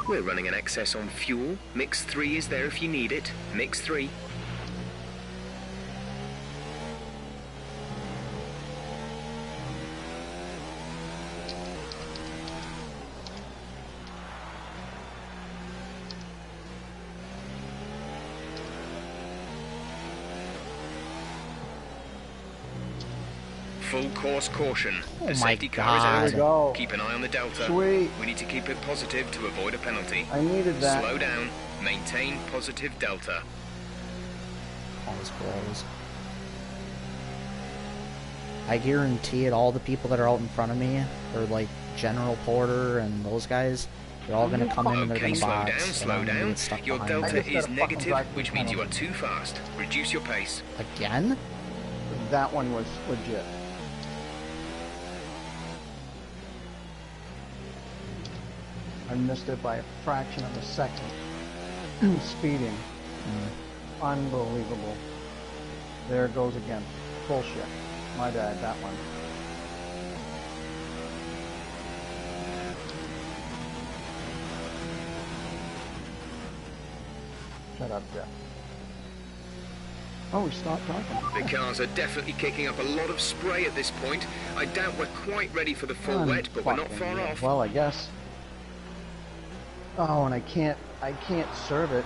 We're running an excess on fuel. Mix 3 is there if you need it. Mix 3. Full course caution. Oh The my safety car is God. out. There we go. Keep an eye on the delta. Sweet. We need to keep it positive to avoid a penalty. I needed that. Slow down. Maintain positive delta. Cause balls. I guarantee it, all the people that are out in front of me, or like General Porter and those guys, they're all gonna come in and they're Okay, gonna slow box. down, and slow I'm gonna down. get stuck Your behind delta them. I just is gotta fucking negative, drive which through means you are penalty. too fast. Reduce your pace. Again? That one was legit. I missed it by a fraction of a second. Speeding. Unbelievable. There it goes again. Bullshit. My bad, that one. Shut up, Jeff. Oh, we stopped talking. The cars are definitely kicking up a lot of spray at this point. I doubt we're quite ready for the full wet, but we're not Fucking far yeah. off. Well, I guess. Oh, and I can't serve it.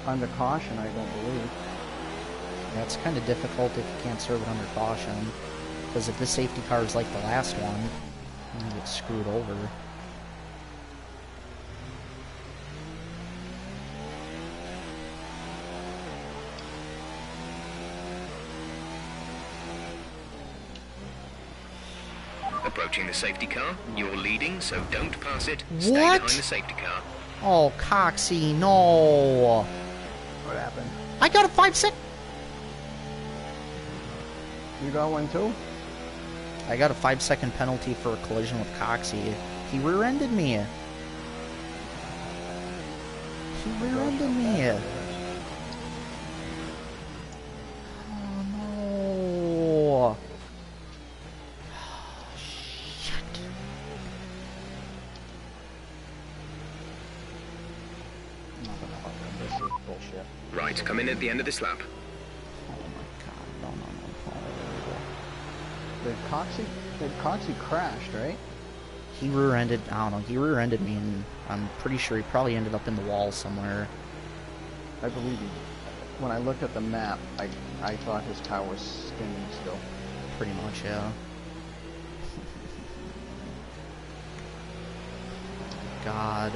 Under caution, I don't believe. That's kind of difficult if you can't serve it under caution. Because if this safety car is like the last one, you get screwed over. Approaching the safety car. You're leading, so don't pass it. Stay What? behind the safety car. Oh, Coxie, no! What happened? I got a 5-second. You got one too? I got a 5-second penalty for a collision with Coxie. He rear-ended me. He rear-ended me. Oh no! Shit. This is bullshit. Right, come in at the end of this lap. Oh my god! No, no, no! Did Coxie crashed, right? He rear-ended. I don't know. He rear-ended me, and I'm pretty sure he probably ended up in the wall somewhere. I believe he. When I looked at the map, I thought his car was spinning still. Pretty much, yeah. God.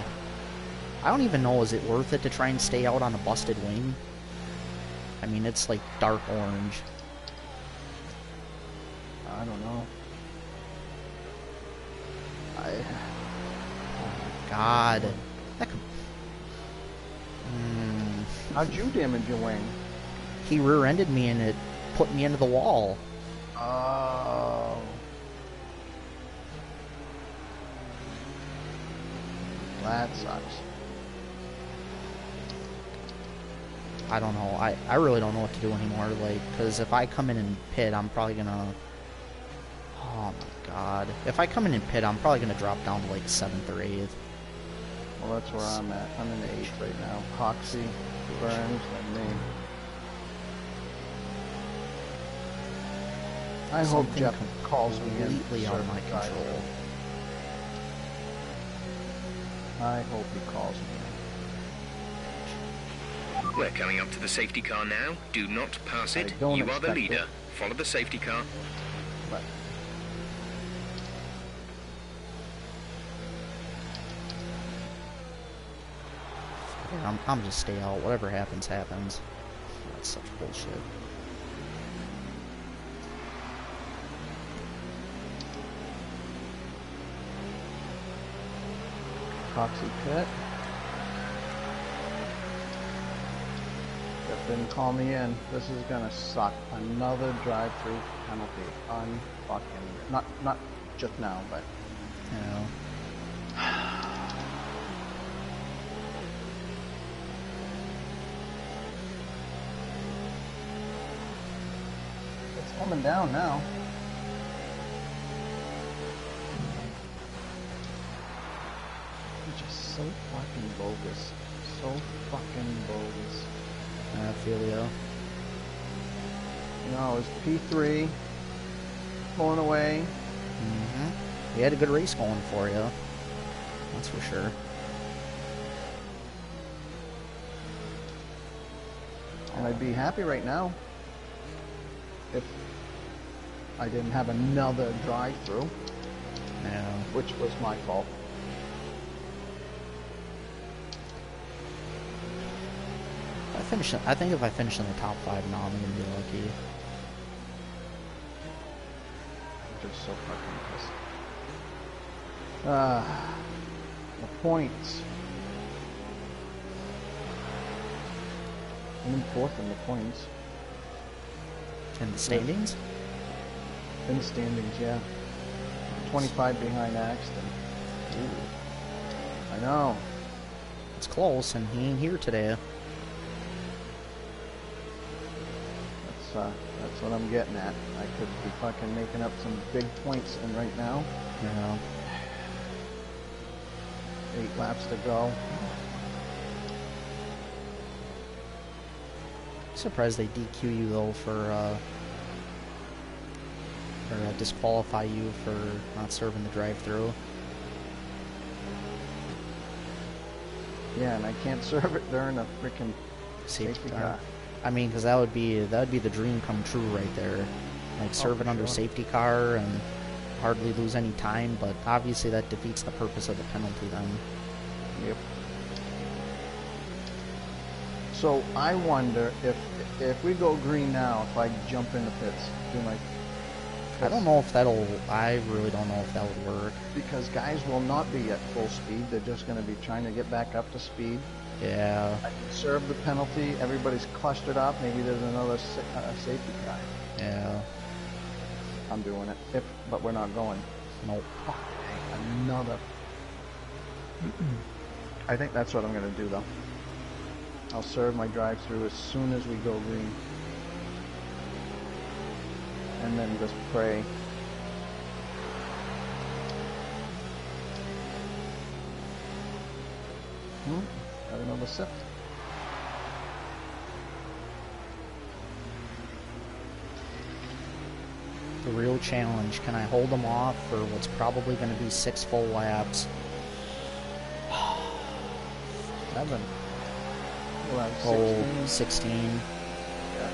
I don't even know, is it worth it to try and stay out on a busted wing? I mean, it's like dark orange. I don't know. Oh my god. That could... How'd you damage your wing? He rear-ended me and it put me into the wall. Oh. That sucks. I don't know. I really don't know what to do anymore. Like, because if I come in and pit, I'm probably gonna... Oh my god. If I come in and pit, I'm probably gonna drop down to like 7th or 8th. Well, that's where I'm at. I'm in the 8th right now. Hoxie, Burns, and me. I hope Something Jeff calls me in. completely out of my control. I hope he calls me in. We're coming up to the safety car now. Do not pass it. You are the leader. Follow the safety car. But Yeah, I'm just stay out. Whatever happens, happens. That's such bullshit. Hoxie pit. Jeff didn't call me in. This is gonna suck. Another drive-through penalty. Unfucking. Not just now, but. You know. It's coming down now. It's just so fucking bogus. So fucking bogus. I feel you. You know, it was P3 pulling away. Mm-hmm. You had a good race going for you. That's for sure. And I'd be happy right now if I didn't have another drive-through, Yeah. which was my fault. I think if I finish in the top 5 now, I'm gonna be lucky. I'm just so fucking pissed. The points. I'm in 4th in the points. In the standings? In the standings, yeah. 25 behind Axton. Ooh. I know. It's close, and he ain't here today. That's what I'm getting at. I could be fucking making up some big points in right now. Yeah. 8 laps to go. Surprised they DQ you though for or disqualify you for not serving the drive-through. Yeah, and I can't serve it during a freaking safety car. I mean, because that would be the dream come true right there. Like serve it under safety car and hardly lose any time, but obviously that defeats the purpose of the penalty then. Yep. So I wonder if we go green now, if I jump in the pits, do my. I don't know if I really don't know if that would work. Because guys will not be at full speed. They're just going to be trying to get back up to speed. Yeah. I can serve the penalty. Everybody's clustered up. Maybe there's another safety car. Yeah. I'm doing it. But we're not going. Nope. Oh, another. I think that's what I'm going to do, though. I'll serve my drive-through as soon as we go green. And then just pray. Got another sip. The real challenge, can I hold them off for what's probably going to be 6 full laps? 7. We'll have 16. Yeah.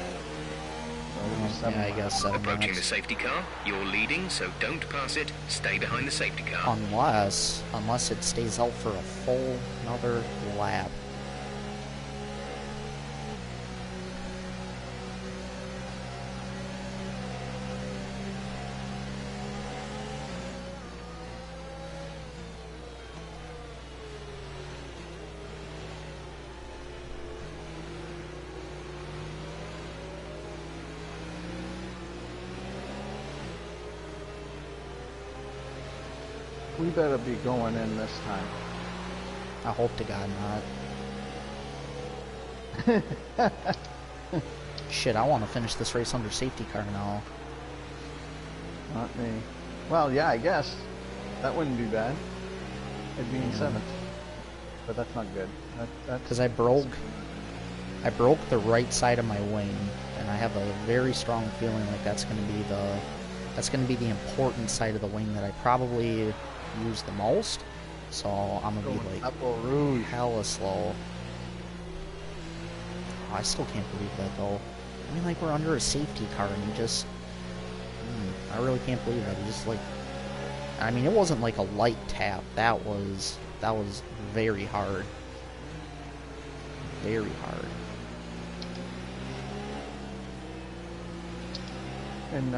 Yeah, I guess 7 Approaching laps. the safety car. You're leading, so don't pass it. Stay behind the safety car. Unless it stays out for a full another lap. We better be going in this time. I hope to God not. Shit, I want to finish this race under safety car now. Not me. Well, yeah, I guess. That wouldn't be bad. It'd be in 7th. but that's not good. Because I broke the right side of my wing, and I have a very strong feeling like that's going to be the important side of the wing that I probably use the most. So I'm gonna be like hella slow. Oh, I still can't believe that though. I mean, like, we're under a safety car and he just, I really can't believe that. He just, like, I mean, it wasn't like a light tap. That was very hard. Very hard. And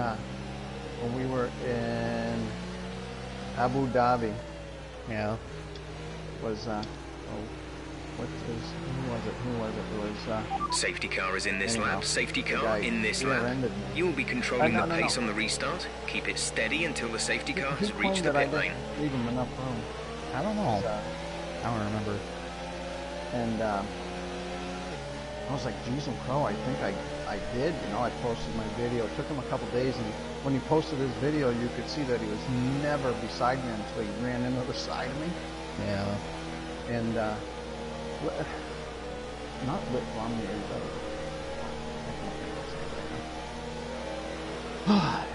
when we were in Abu Dhabi, Yeah. was who was it? It was Safety car is in this anyhow, lap. Safety the car guy in this lap. rear-ended me. You will be controlling No, the no, pace no. on the restart. Keep it steady until the safety car He has reached claimed the that I pit lane. didn't leave him enough room. I don't know. I don't remember. And I was like, geez and crow, I think I did. You know, I posted my video. It took him a couple days, and when he posted his video, you could see that he was never beside me until he ran into the side of me. Yeah. And not lit on me,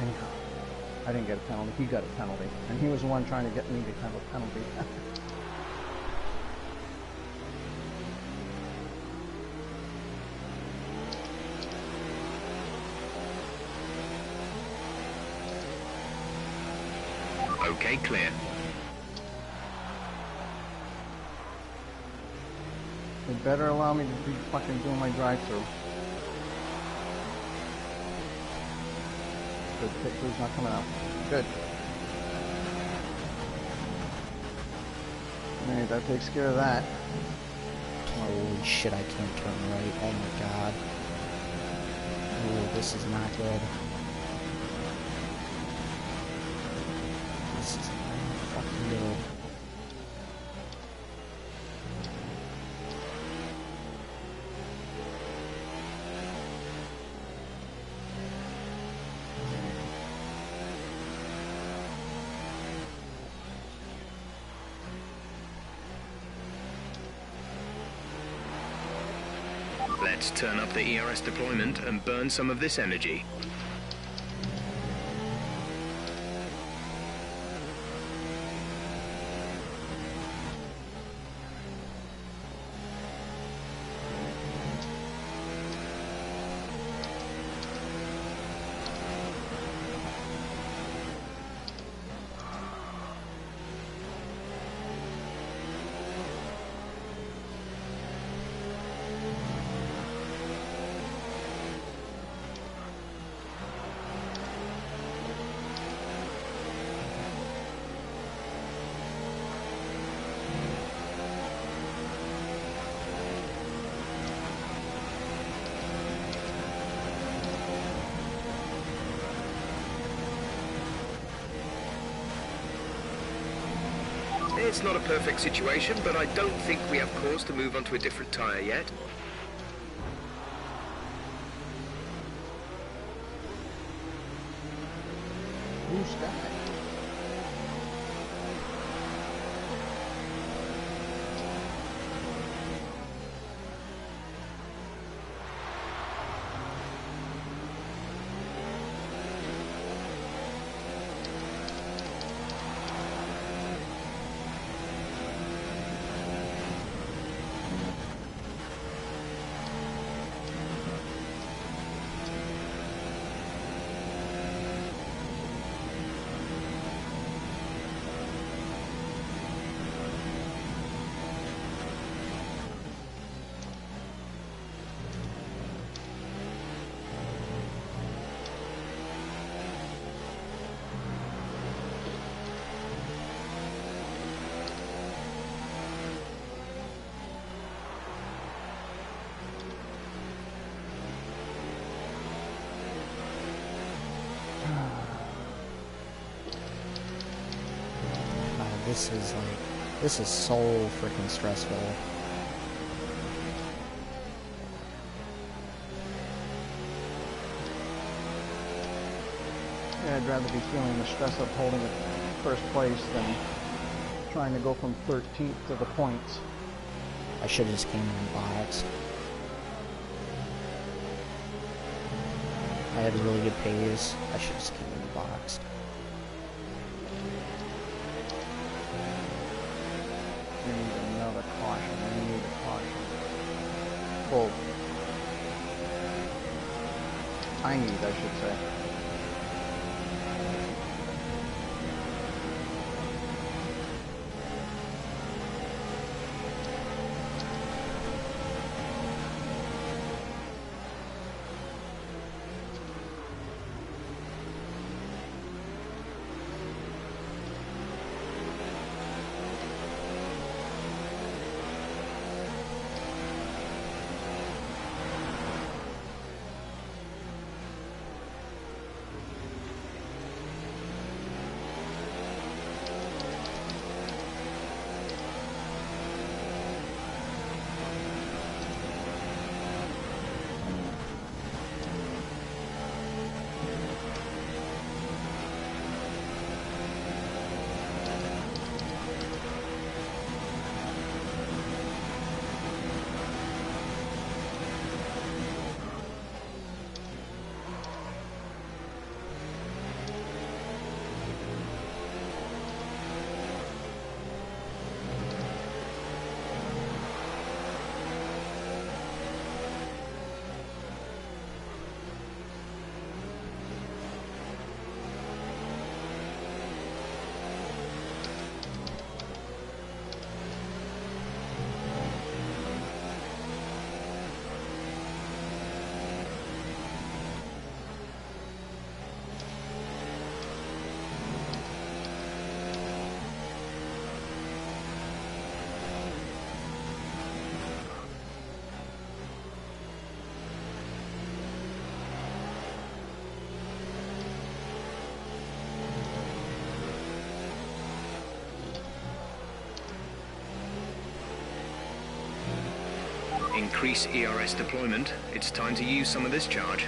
anyhow, I didn't get a penalty. He got a penalty, and he was the one trying to get me to have a penalty. Okay, clear. They better allow me to be fucking doing my drive-through. The pit crew's not coming out. Good. Alright, that takes care of that. Holy shit, I can't turn right. Oh my god. Ooh, this is not good. This is not fucking good. Let's turn up the ERS deployment and burn some of this energy. It's not a perfect situation, but I don't think we have cause to move on to a different tyre yet. Blue sky. This is so freaking stressful. Yeah, I'd rather be feeling the stress of holding it first place than trying to go from 13th to the points. I should have just came in and boxed. I had really good pace. I should have just came in and boxed. We need another caution. We need a caution. Well, I should say. Increase ERS deployment. It's time to use some of this charge.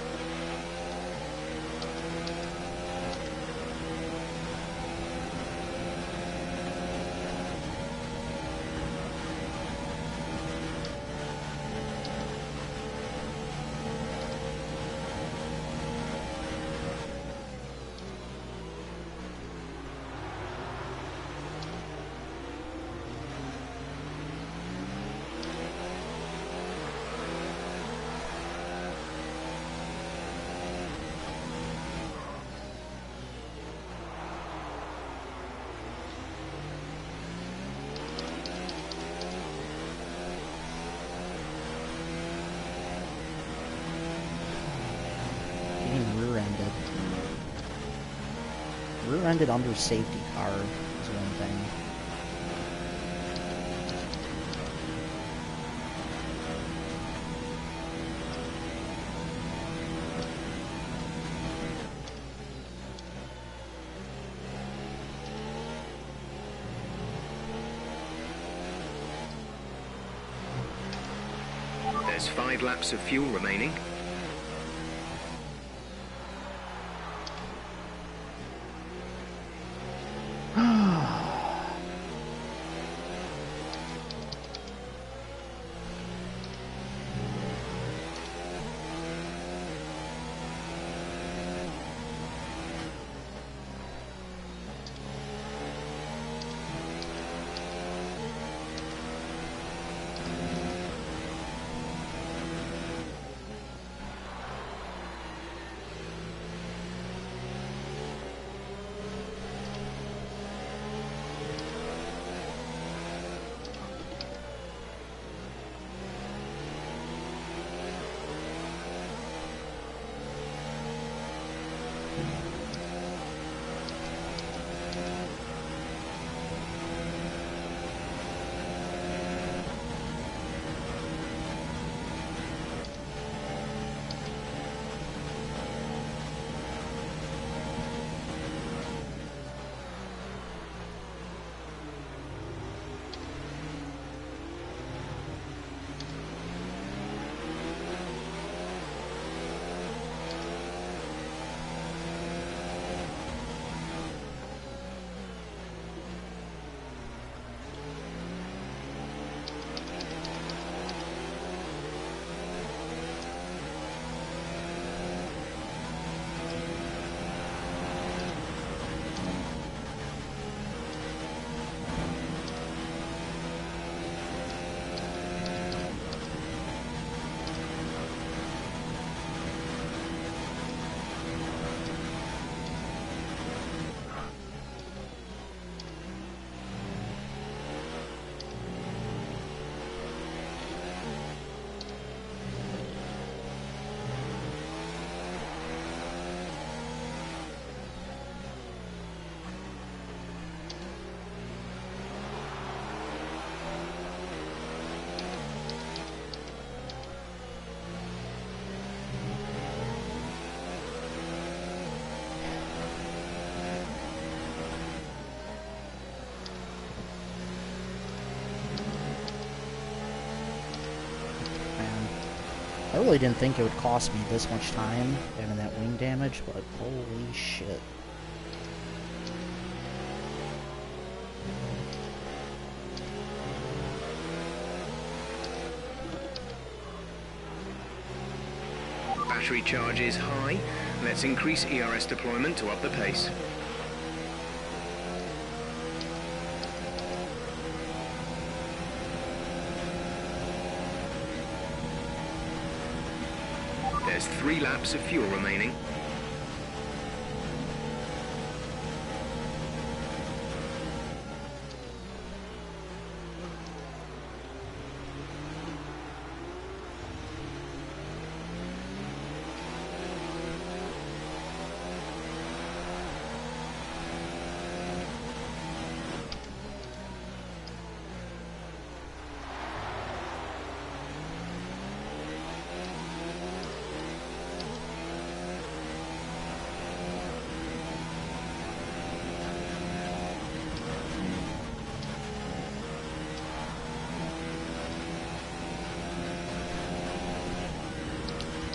Rear-ended under safety car is one thing. There's 5 laps of fuel remaining. really didn't think it would cost me this much time and that wing damage, but holy shit. Battery charge is high. Let's increase ERS deployment to up the pace. There's 3 laps of fuel remaining.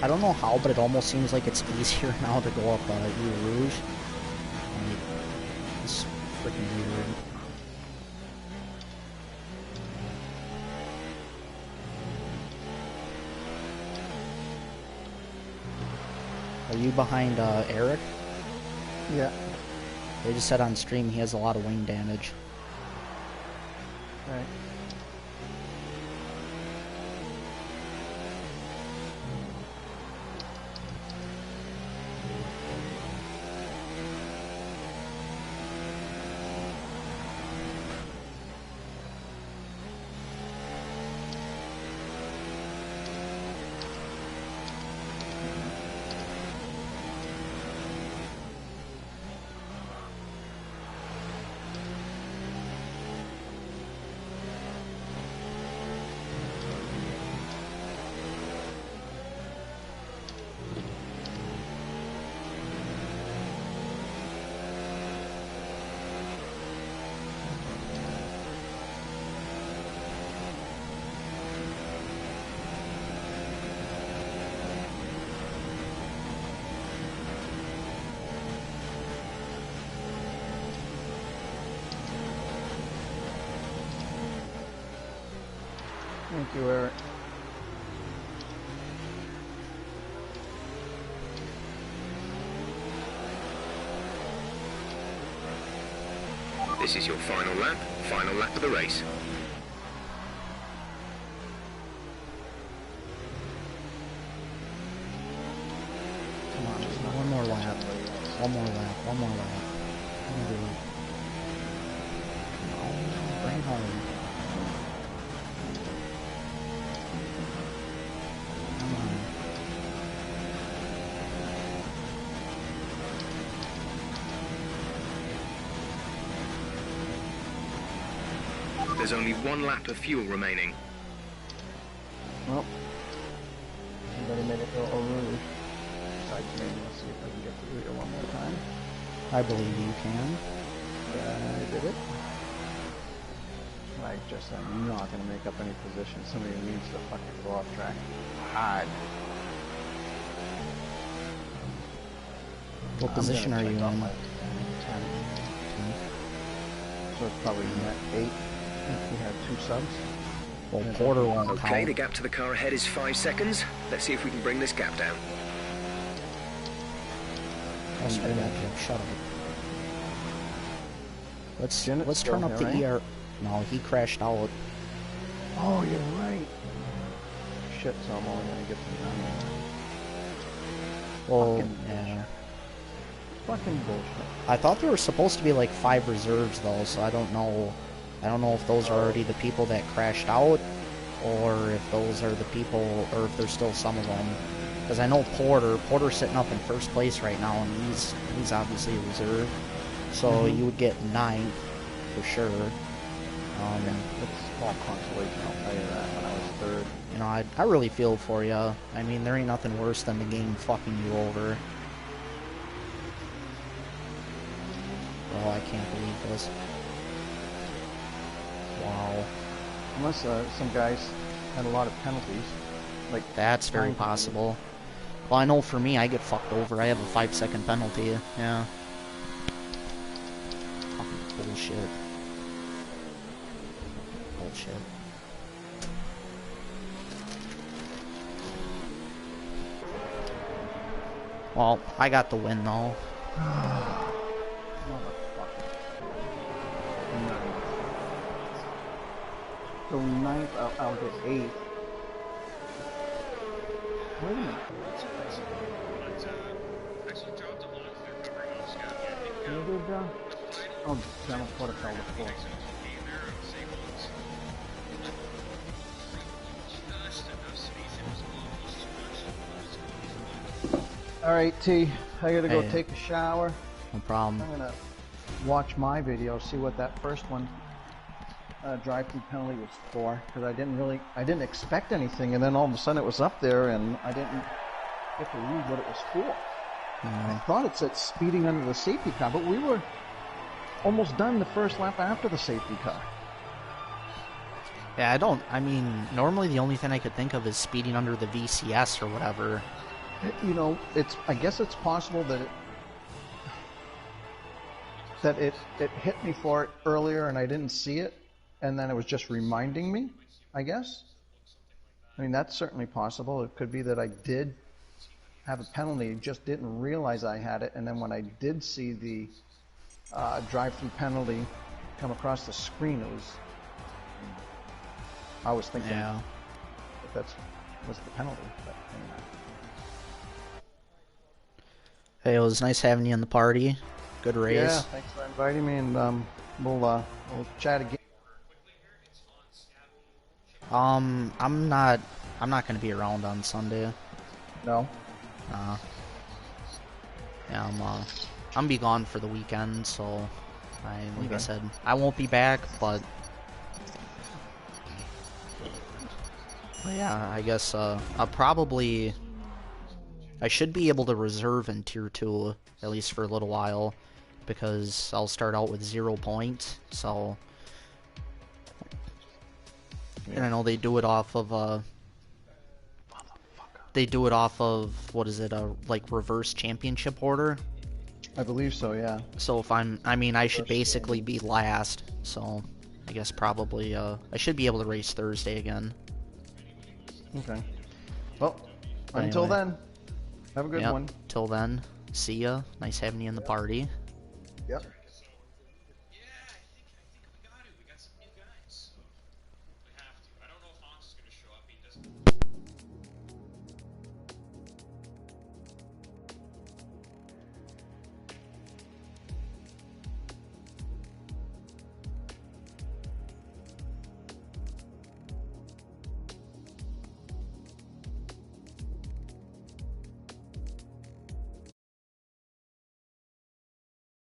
I don't know how, but it almost seems like it's easier now to go up Eau Rouge. Like, it's freaking weird. Are you behind Eric? Yeah. They just said on stream he has a lot of wing damage. Right. Thank you, Eric. This is your final lap of the race. Come on, just one more lap. One more lap. One more lap. I'm gonna do it. No, bring it home. Come on. There's only 1 lap of fuel remaining. Well, somebody made it go Eau Rouge. Besides me, let's see if I can get through here one more time. I believe you can. I did it. I'm not going to make up any position. Somebody needs to fucking go off track hard. What position are you in? 10. So it's probably net 8 if we had 2 subs. Well, Porter won't Okay, count. the gap to the car ahead is 5 seconds. Let's see if we can bring this gap down. Oh, sorry, shut up. Let's Janet's turn still up here, the right? ER. No, he crashed out. Oh, you're right. Shit, so I'm only going to get to 9. Well, Fucking yeah. Fucking bullshit. I thought there were supposed to be like 5 reserves though, so I don't know. I don't know if those are already the people that crashed out, or if those are the people, or if there's still some of them. Because I know Porter's sitting up in first place right now, and he's obviously a reserve. So you would get 9th for sure. Yeah, it's small consolation, I'll tell you that, when I was 3rd. You know, I really feel for you. I mean, there ain't nothing worse than the game fucking you over. Oh, I can't believe this. Wow. Unless some guys had a lot of penalties. Like That's very trying to do. possible. Well, I know for me, I get fucked over. I have a 5-second penalty. Yeah. Fucking bullshit. Bullshit. Well, I got the win though. Motherfucker. Ninth. So ninth, I'll get eighth. Wait a minute. Where did, oh, General Porter fell to fourth. Alright, T, I gotta go Hey. take a shower. No problem. I'm gonna watch my video, see what that first one drive-through penalty was for, because I didn't expect anything, and then all of a sudden it was up there, and I didn't get to read what it was for. I thought it said speeding under the safety car, but we were almost done the first lap after the safety car. Yeah, I mean, normally the only thing I could think of is speeding under the VCS or whatever. You know, I guess it's possible that it hit me for it earlier and I didn't see it, and then it was just reminding me, I guess. I mean, that's certainly possible. It could be that I did have a penalty, just didn't realize I had it, and then when I did see the drive-through penalty come across the screen, I was thinking that was the penalty. But anyway. Hey, it was nice having you in the party. Good race. Yeah, thanks for inviting me, and we'll chat again. I'm not gonna be around on Sunday. No. Yeah, I'm gonna be gone for the weekend, so like I said, I won't be back, but yeah, I guess I should be able to reserve in Tier 2, at least for a little while, because I'll start out with 0 points, so... And I know they do it off of, what is it, like, reverse championship order? I believe so, yeah. So if I should basically be last, so I guess probably, I should be able to race Thursday again. Okay. Well, But until anyway. then, have a good one. Till then, see ya. Nice having you in the party. Yep.